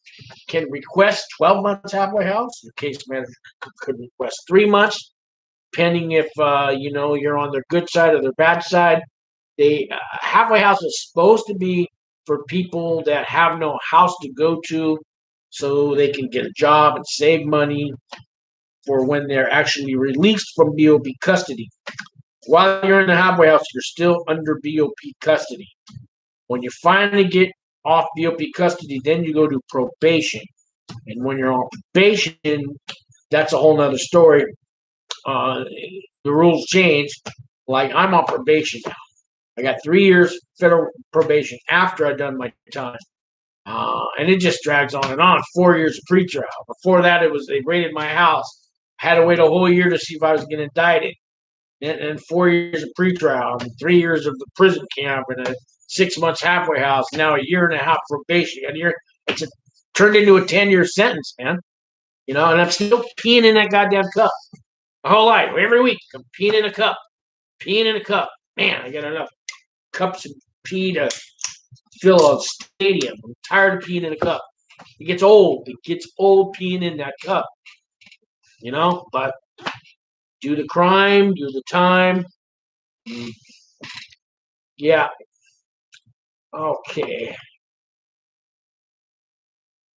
can request 12 months halfway house. Your case manager could request 3 months, depending if you're on their good side or their bad side. They halfway house is supposed to be for people that have no house to go to, so they can get a job and save money for when they're actually released from BOP custody. While you're in the halfway house, you're still under BOP custody. When you finally get off BOP custody, then you go to probation. And when you're on probation, that's a whole nother story. The rules change. Like, I'm on probation now. I got 3 years federal probation after I've done my time. And it just drags on and on. 4 years of pretrial. Before that, they raided my house. I had to wait a whole year to see if I was getting indicted. And 4 years of pretrial, and 3 years of the prison camp, and a 6 months halfway house. Now a year and a half probation. It's turned into a 10-year sentence, man. And I'm still peeing in that goddamn cup. My whole life, every week, I'm peeing in a cup. Man, I got enough cups of pee to fill a stadium. I'm tired of peeing in a cup. It gets old. Peeing in that cup. But do the crime, do the time. Yeah. Okay.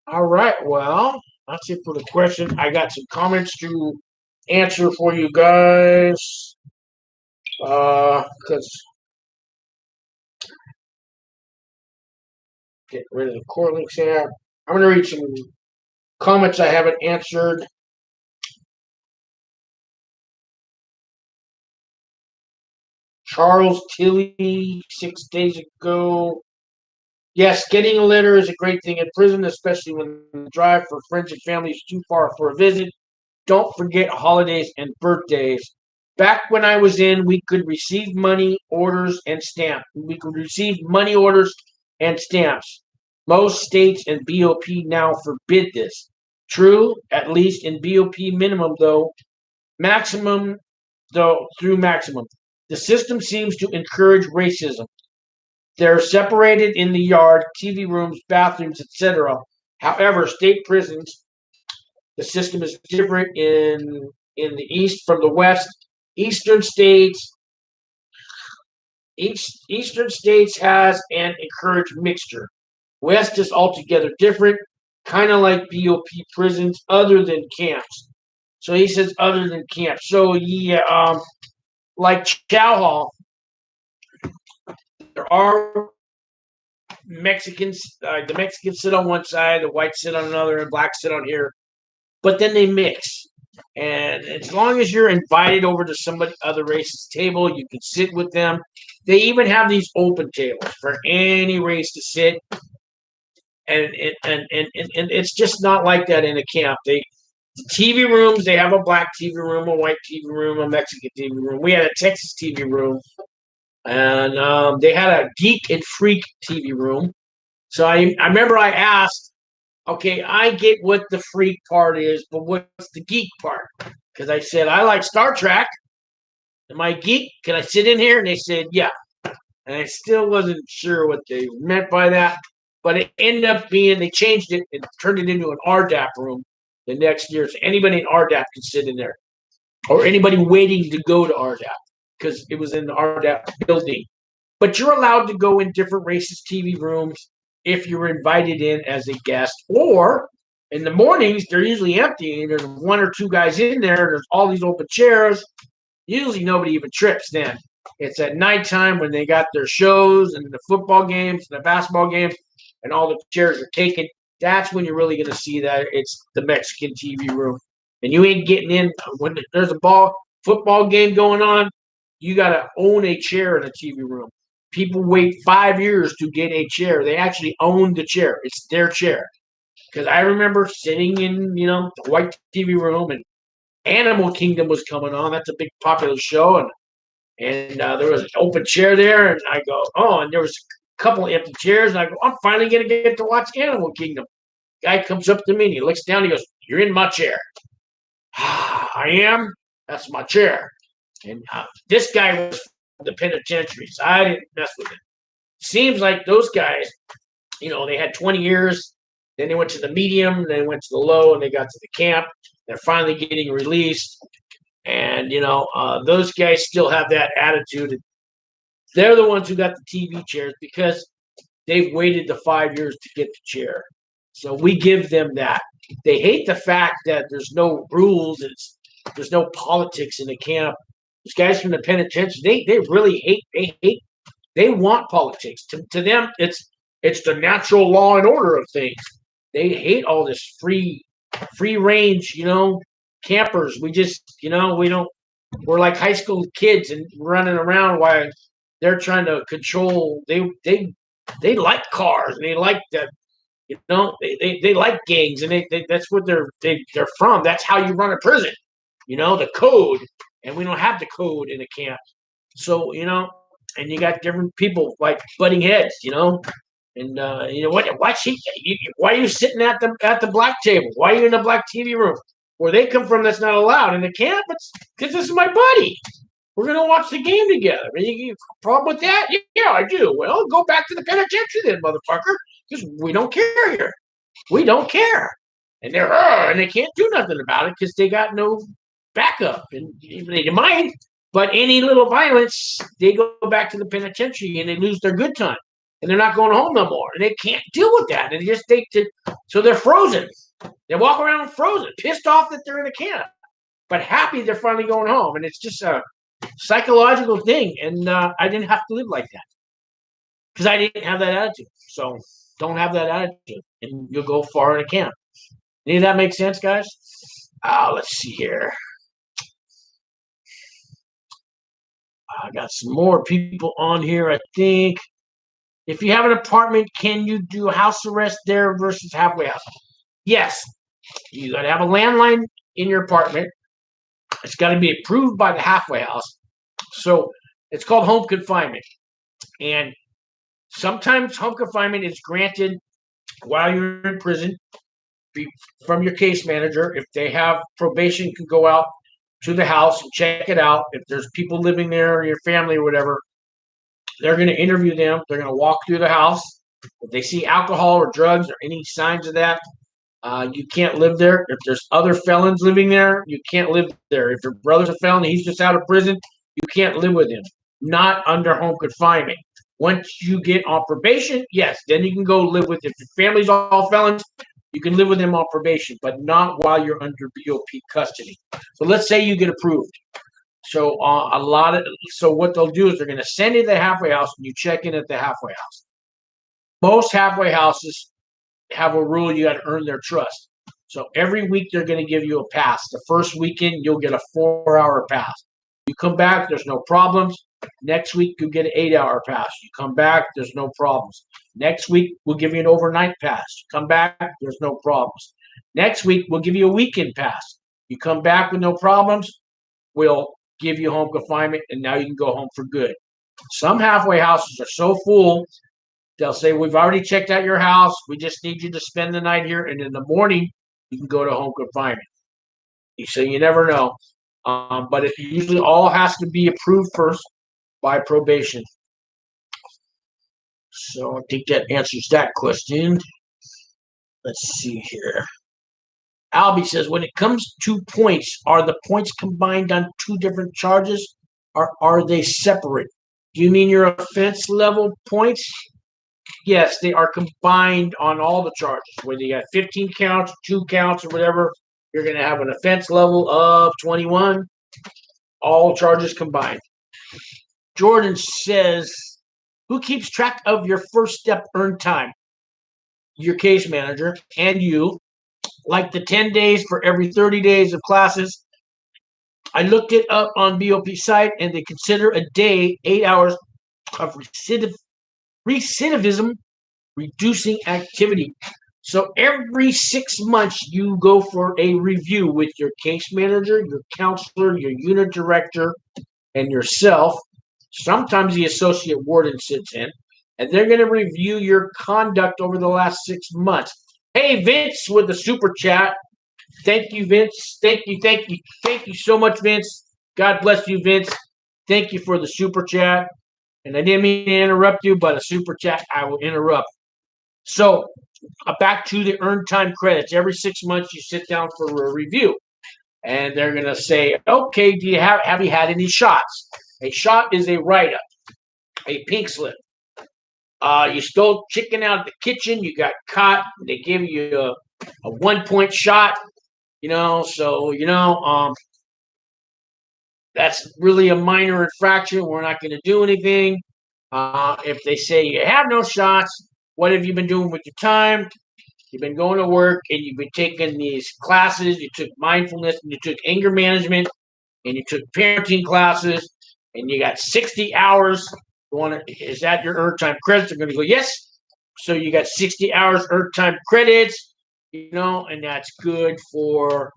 All right. Well, that's it for the question. I got some comments to answer for you guys. Because get rid of the core links here. I'm going to read some comments I haven't answered. Charles Tilley, 6 days ago. Yes, getting a letter is a great thing in prison, especially when the drive for friends and family is too far for a visit. Don't forget holidays and birthdays. Back when I was in, we could receive money orders and stamps. Most states and BOP now forbid this. True, at least in BOP minimum, though. Maximum through maximum. The system seems to encourage racism. They're separated in the yard, TV rooms, bathrooms, etc. However, state prisons, the system is different in the east from the west. Eastern states, eastern states has an encouraged mixture. West is altogether different, kind of like BOP prisons, other than camps. So he says other than camps. So yeah, like Chow Hall, there are Mexicans. The Mexicans sit on one side, the whites sit on another, and blacks sit on here. But then they mix. And as long as you're invited over to somebody other race's table, you can sit with them. They even have these open tables for any race to sit. And it's just not like that in a camp. The TV rooms, they have a black TV room, a white TV room, a Mexican TV room. We had a Texas TV room, and they had a geek and freak TV room. So I remember I asked, okay, I get what the freak part is, but what's the geek part? Because I said, I like Star Trek. Am I geek? Can I sit in here? And they said, yeah. And I still wasn't sure what they meant by that. But it ended up being, they changed it and turned it into an RDAP room the next year. So anybody in RDAP could sit in there. Or anybody waiting to go to RDAP because it was in the RDAP building. But you're allowed to go in different races' TV rooms if you're invited in as a guest. Or in the mornings, they're usually empty. And there's one or two guys in there. There's all these open chairs. Usually nobody even trips then. It's at nighttime when they got their shows and the football games and the basketball games and all the chairs are taken. That's when you're really going to see that it's the Mexican TV room. And you ain't getting in when there's a football game going on. You got to own a chair in a TV room. People wait 5 years to get a chair. They actually own the chair. It's their chair. Because I remember sitting in, the white TV room and Animal Kingdom was coming on. That's a big popular show. And there was an open chair there. And I go, oh, and there was a couple empty chairs. And I go, I'm finally going to get to watch Animal Kingdom. Guy comes up to me and he looks down. And he goes, you're in my chair. I am? That's my chair. And this guy was from the penitentiary, so I didn't mess with it. Seems like those guys, they had 20 years. Then they went to the medium, then they went to the low, and they got to the camp. They're finally getting released. And, those guys still have that attitude. They're the ones who got the TV chairs because they've waited the 5 years to get the chair. So we give them that. They hate the fact that there's no rules. There's no politics in the camp. These guys from the penitentiary, they really hate. They want politics. To them, it's the natural law and order of things. They hate all this free range, campers. We just, we don't. We're like high school kids and running around while they're trying to control. They like cars and they like that. They like gangs and they that's what they're from. That's how you run a prison. The code, and we don't have the code in a camp. So, and you got different people like butting heads, and why are you sitting at the black table? Why are you in the black TV room? Where they come from, that's not allowed. In the camp, it's because this is my buddy. We're gonna watch the game together. You problem with that? Yeah, I do. Well, go back to the penitentiary then, motherfucker, because we don't care here. We don't care. And and they can't do nothing about it because they got no backup, and even they mind. But any little violence, they go back to the penitentiary and they lose their good time, and they're not going home no more, and they can't deal with that. And they just so they're frozen. They walk around frozen, pissed off that they're in a camp, but happy they're finally going home. And it's just a psychological thing. And I didn't have to live like that because I didn't have that attitude. So don't have that attitude, and you'll go far in a camp. Any of that make sense, guys? Let's see here. I got some more people on here, I think. If you have an apartment, can you do house arrest there versus halfway house? Yes. You got to have a landline in your apartment. It's got to be approved by the halfway house. So it's called home confinement. And sometimes home confinement is granted while you're in prison from your case manager. If they have probation, can go out to the house and check it out. If there's people living there or your family or whatever, they're going to interview them. They're going to walk through the house. If they see alcohol or drugs or any signs of that, you can't live there. If there's other felons living there, you can't live there. If your brother's a felon, he's just out of prison, you can't live with him. Not under home confinement. Once you get on probation, yes, then you can go live with. If your family's all felons, you can live with them on probation, but not while you're under BOP custody. So let's say you get approved. So so what they'll do is they're going to send you to the halfway house, and you check in at the halfway house. Most halfway houses have a rule: you got to earn their trust. So every week they're going to give you a pass. The first weekend you'll get a 4-hour pass. You come back, there's no problems. Next week you get an 8-hour pass. You come back, there's no problems. Next week we'll give you an overnight pass. You come back, there's no problems. Next week we'll give you a weekend pass. You come back with no problems, we'll give you home confinement, and now you can go home for good. Some halfway houses are so full, they'll say, we've already checked out your house. We just need you to spend the night here. And in the morning, you can go to home confinement. So you never know. But it usually all has to be approved first by probation. So I think that answers that question. Let's see here. Albie says, when it comes to points, are the points combined on 2 different charges, or are they separate? Do you mean your offense level points? Yes, they are combined on all the charges. Whether you got 15 counts, 2 counts, or whatever, you're going to have an offense level of 21. All charges combined. Jordan says, who keeps track of your first step earned time? Your case manager and you. Like the 10 days for every 30 days of classes. I looked it up on BOP site, and they consider a day 8 hours of recidivism reducing activity. So every 6 months, you go for a review with your case manager, your counselor, your unit director, and yourself. Sometimes the associate warden sits in, and they're going to review your conduct over the last 6 months. Hey, Vince, with the super chat. Thank you, Vince. Thank you so much, Vince. God bless you, Vince. Thank you for the super chat. And I didn't mean to interrupt you, but a super chat, I will interrupt. So back to the earned time credits. Every 6 months, you sit down for a review, and they're going to say, okay, have you had any shots? A shot is a write-up, a pink slip. You stole chicken out of the kitchen. You got caught. They give you a 1-point shot. That's really a minor infraction. We're not going to do anything. If they say you have no shots, what have you been doing with your time? You've been going to work, and you've been taking these classes. You took mindfulness, and you took anger management, and you took parenting classes, and you got 60 hours. Is that your earned time credits? They're going to go, yes. So you got 60 hours earned time credits, and that's good for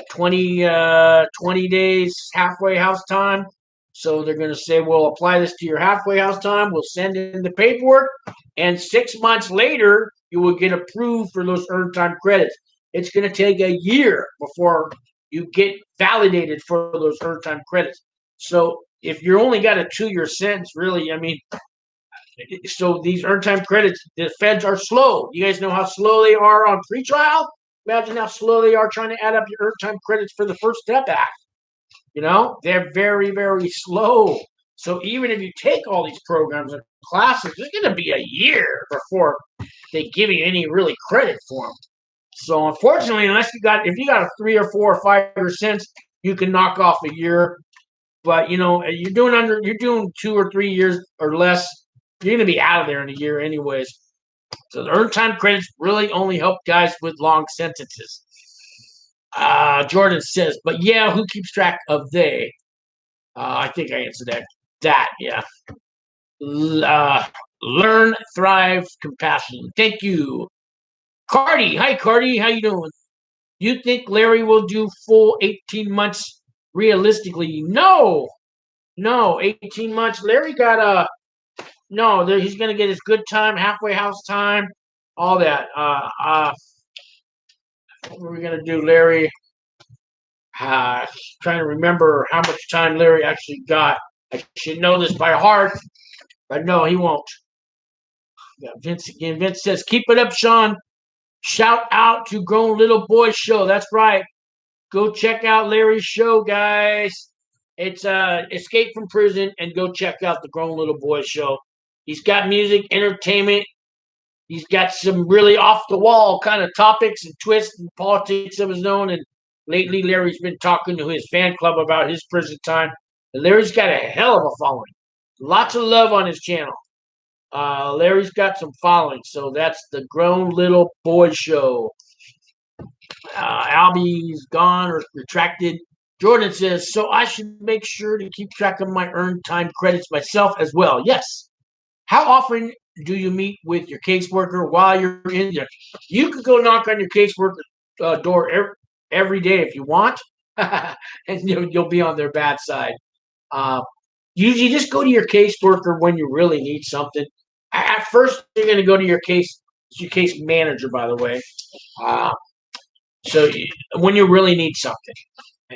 20 days halfway house time. So they're going to say, we'll apply this to your halfway house time. We'll send in the paperwork, and 6 months later, you will get approved for those earned time credits. It's going to take a year before you get validated for those earned time credits. So if you only got a 2-year sentence, really, so these earned time credits, the feds are slow. You guys know how slow they are on pretrial? Imagine how slow they are trying to add up your earned time credits for the First Step Act. They're very, very slow. So even if you take all these programs and classes, it's going to be a year before they give you any really credit for them. So unfortunately, if you got a 3 or 4 or 5 year sentence, you can knock off a year. But you're doing 2 or 3 years or less, you're going to be out of there in a year anyways. So the earned time credits really only help guys with long sentences. Jordan says, but yeah, who keeps track of they? I think I answered that. Yeah. Learn, thrive, compassion. Thank you. Cardi. Hi, Cardi. How you doing? You think Larry will do full 18 months realistically? No. 18 months. Larry got he's going to get his good time, halfway house time, all that. What are we going to do, Larry? Trying to remember how much time Larry actually got. I should know this by heart, but no, he won't. Got Vince again. Vince says, "Keep it up, Sean. Shout out to Grown Little Boy Show." That's right. Go check out Larry's show, guys. It's Escape from Prison, and go check out the Grown Little Boy Show. He's got music, entertainment. He's got some really off the wall kind of topics and twists and politics of his own. And lately, Larry's been talking to his fan club about his prison time. And Larry's got a hell of a following. Lots of love on his channel. Larry's got some following, so that's the Grown Little Boy Show. Albie's gone or retracted. Jordan says, "So I should make sure to keep track of my earned time credits myself as well." Yes. How often do you meet with your caseworker while you're in there? You could go knock on your caseworker door every day if you want, and you'll be on their bad side. Usually just go to your caseworker when you really need something. At first, you're going to go to your case manager, by the way. So when you really need something.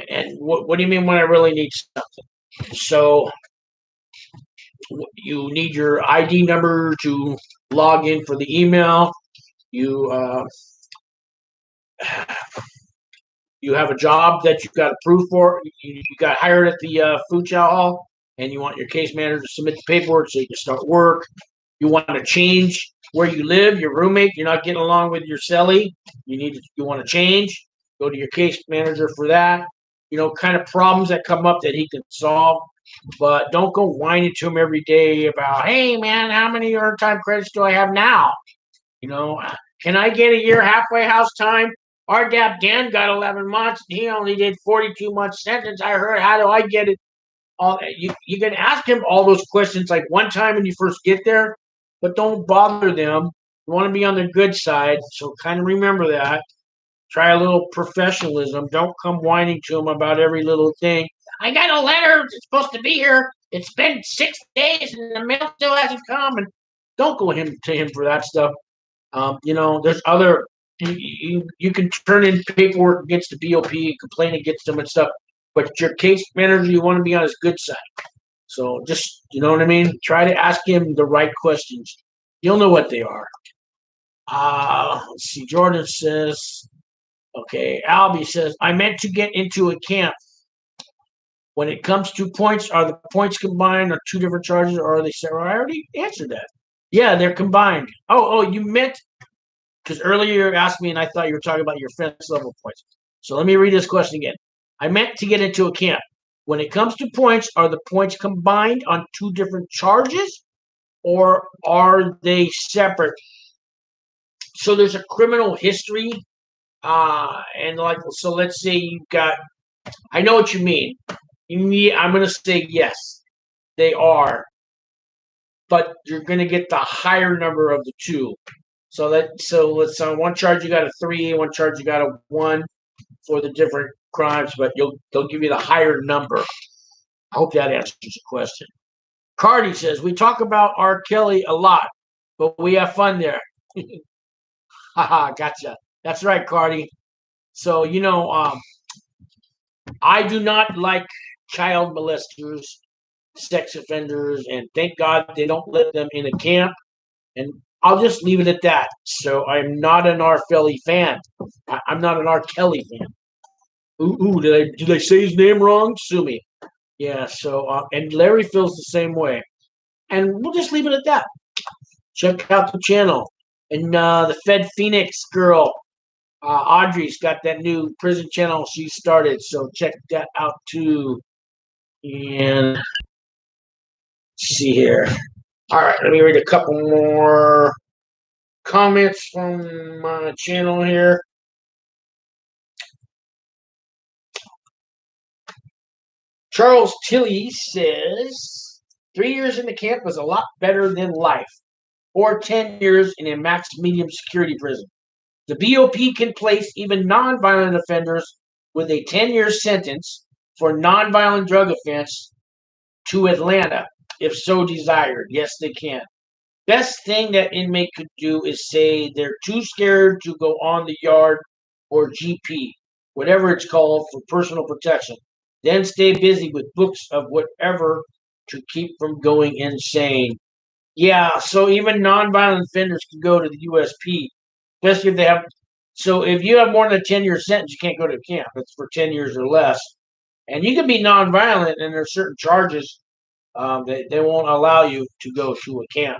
And what do you mean when I really need something? So you need your ID number to log in for the email. You have a job that you got approved for. You got hired at the food chow hall, and you want your case manager to submit the paperwork so you can start work. You want to change where you live, your roommate. You're not getting along with your cellie. You want to change. Go to your case manager for that. Kind of problems that come up that he can solve. But don't go whining to him every day about, "Hey, man, how many earned time credits do I have now? Can I get a year halfway house time? Our dad Dan got 11 months. And he only did 42 months sentence. I heard. How do I get it?" All you can ask him all those questions like one time when you first get there, but don't bother them. You want to be on the good side, so kind of remember that. Try a little professionalism. Don't come whining to them about every little thing. "I got a letter. It's supposed to be here. It's been 6 days and the mail still hasn't come." And don't go to him for that stuff. There's other. You can turn in paperwork against the BOP and complain against them and stuff. But your case manager, you want to be on his good side. So just, you know what I mean? Try to ask him the right questions. You'll know what they are. Let's see. Jordan says, okay. Albie says, "I meant to get into a camp. When it comes to points, are the points combined or two different charges, or are they separate?" I already answered that. Yeah, they're combined. Oh, you meant, because earlier you asked me and I thought you were talking about your offense level points. So let me read this question again. "I meant to get into a camp. When it comes to points, are the points combined on two different charges, or are they separate?" So there's a criminal history, and so let's say you've got. I know what you mean. I'm going to say yes, they are, but you're going to get the higher number of the two. So let's on one charge you got a 3, one charge you got a 1 for the different crimes, but they'll give you the higher number. I hope that answers the question. Cardi says, "We talk about R. Kelly a lot, but we have fun there." Haha, gotcha. That's right, Cardi. So I do not like child molesters, sex offenders, and thank God they don't let them in a camp. And I'll just leave it at that. So I'm not an R. Kelly fan. I'm not an R. Kelly fan. Ooh, did I say his name wrong? Sue me. Yeah, so, and Larry feels the same way. And we'll just leave it at that. Check out the channel. And the Fed Phoenix girl, Audrey's got that new prison channel she started. So check that out too. And let's see here. All right, let me read a couple more comments from my channel here. Charles Tilley says, 3 years in the camp was a lot better than life, or 10 years in a max medium security prison. The BOP can place even nonviolent offenders with a 10-year sentence for nonviolent drug offense to Atlanta, if so desired. Yes, they can. Best thing that inmate could do is say they're too scared to go on the yard or GP. whatever it's called, for personal protection. Then stay busy with books of whatever to keep from going insane. Yeah, so even nonviolent offenders can go to the USP, especially if they have. So if you have more than a 10-year sentence, you can't go to camp. It's for 10 years or less. And you can be nonviolent, and there are certain charges they won't allow you to go to a camp.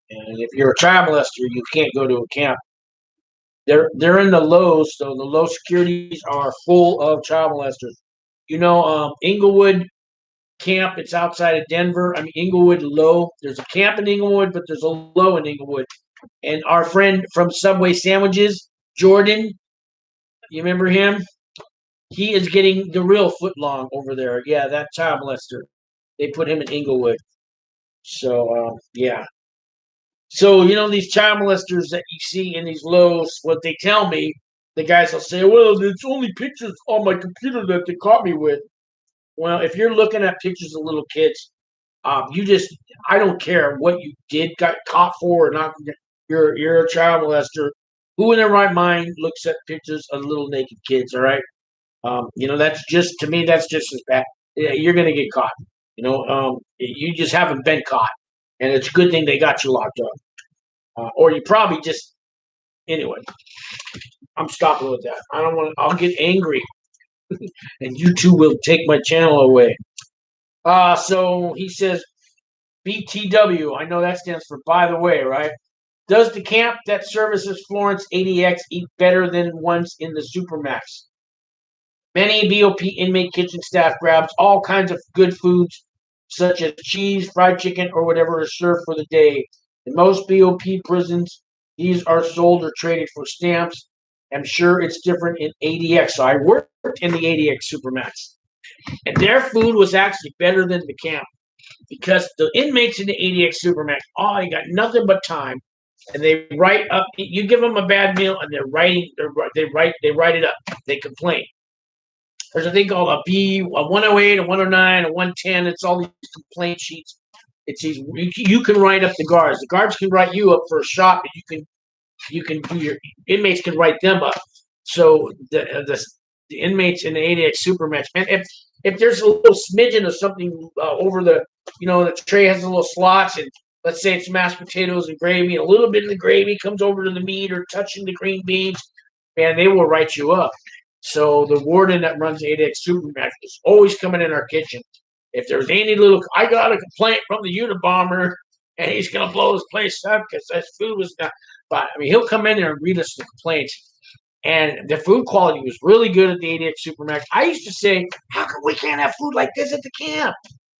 And if you're a child molester, you can't go to a camp. They're in the lows, so the low securities are full of child molesters. Inglewood camp. It's outside of Denver. I mean, Inglewood Low. There's a camp in Inglewood, but there's a low in Inglewood. And our friend from Subway Sandwiches, Jordan, you remember him? He is getting the real foot long over there. Yeah, that child molester. They put him in Inglewood. So, yeah. So, these child molesters that you see in these lows, what they tell me, the guys will say, well, it's only pictures on my computer that they caught me with. Well, if you're looking at pictures of little kids, I don't care what you got caught for or not. You're a child molester. Who in their right mind looks at pictures of little naked kids? All right. That's just, to me, that's just as bad. Yeah, you're going to get caught. You just haven't been caught. And it's a good thing they got you locked up. Or you probably just, anyway, I'm stopping with that. I don't want to, I'll get angry. And you two will take my channel away. So he says, BTW, I know that stands for by the way, right? Does the camp that services Florence ADX eat better than ones in the Supermax? Many BOP inmate kitchen staff grabs all kinds of good foods, such as cheese, fried chicken, or whatever is served for the day. In most BOP prisons, these are sold or traded for stamps. I'm sure it's different in ADX. So I worked in the ADX Supermax, and their food was actually better than the camp because the inmates in the ADX Supermax, they got nothing but time, and they write up. You give them a bad meal, and they write it up. They complain. There's a thing called a 108, a 109, a 110. It's all these complaint sheets. It's these you can write up the guards. The guards can write you up for a shot, but you can do your inmates can write them up. So the inmates in the ADX Supermax, man, if there's a little smidgen of something over the tray has a little slots, and let's say it's mashed potatoes and gravy, and a little bit of the gravy comes over to the meat or touching the green beans, man, they will write you up. So the warden that runs ADX Supermax is always coming in our kitchen. If there's any I got a complaint from the Unabomber, and he's going to blow this place up because his food was not. But I mean, he'll come in there and read us the complaints. And the food quality was really good at the ADX Supermax. I used to say, how come we can't have food like this at the camp?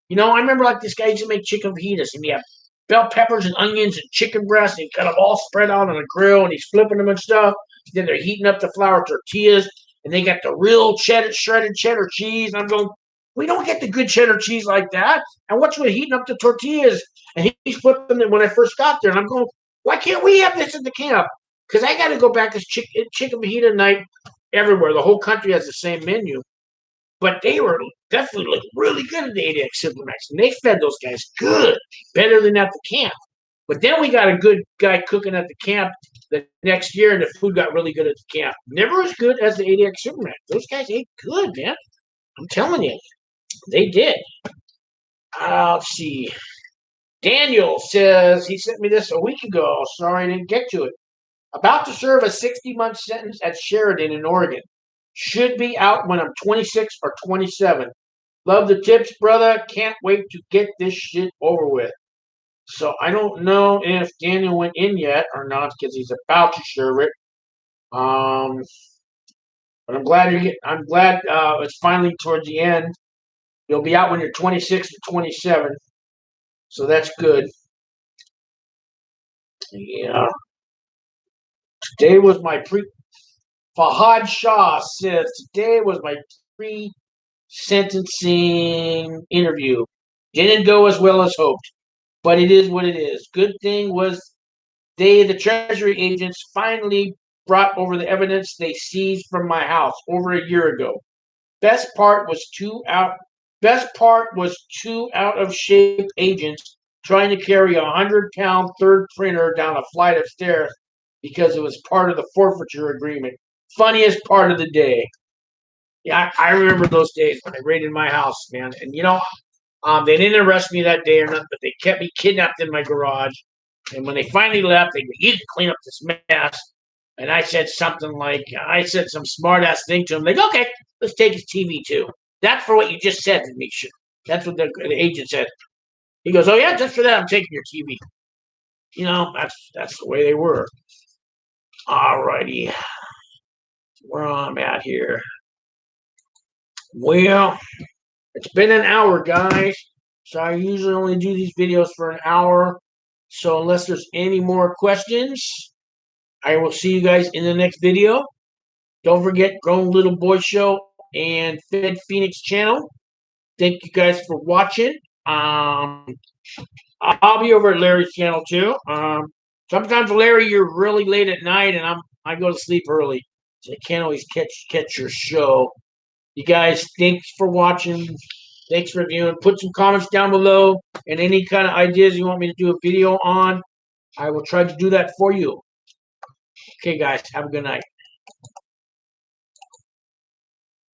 I remember like this guy used to make chicken fajitas, and he had bell peppers and onions and chicken breast, and he got them all spread out on a grill, and he's flipping them and stuff. Then they're heating up the flour tortillas, and they got the real shredded cheddar cheese. And I'm going, we don't get the good cheddar cheese like that. And what's with heating up the tortillas? And he's flipping them when I first got there. And I'm going, why can't we have this at the camp? Because I got to go back to chicken fajita night everywhere. The whole country has the same menu. But they were definitely really good at the ADX Supermax. And they fed those guys good, better than at the camp. But then we got a good guy cooking at the camp the next year, and the food got really good at the camp. Never as good as the ADX Supermax. Those guys ate good, man. I'm telling you. They did. Let's see. Daniel says, he sent me this a week ago. Sorry I didn't get to it. About to serve a 60-month sentence at Sheridan in Oregon. Should be out when I'm 26 or 27. Love the tips, brother. Can't wait to get this shit over with. So I don't know if Daniel went in yet or not because he's about to serve it. But I'm glad it's finally towards the end. You'll be out when you're 26 or 27. So that's good. Yeah. Today was my Fahad Shah says, today was my pre-sentencing interview. Didn't go as well as hoped, but it is what it is. Good thing was the Treasury agents, finally brought over the evidence they seized from my house over a year ago. Best part was two out of shape agents trying to carry a 100-pound third printer down a flight of stairs because it was part of the forfeiture agreement. funniest part of the day. Yeah, I remember those days when they raided my house, man. And they didn't arrest me that day or nothing, but they kept me kidnapped in my garage. And when they finally left, they needed to clean up this mess. And I said something like, I said some smart ass thing to him, like, okay, let's take his TV too. That's for what you just said to me. That's what the agent said. He goes, oh yeah, just for that, I'm taking your TV. That's the way they were. Alrighty, where I'm at here. Well, it's been an hour, guys. So I usually only do these videos for an hour. So unless there's any more questions, I will see you guys in the next video. Don't forget Grown Little Boy Show and Fed Phoenix channel. Thank you guys for watching. I'll be over at Larry's channel too. Sometimes, Larry, you're really late at night, and I go to sleep early, so I can't always catch your show. You guys, thanks for watching. Thanks for viewing. Put some comments down below and any kind of ideas you want me to do a video on. I will try to do that for you. Okay, guys, have a good night.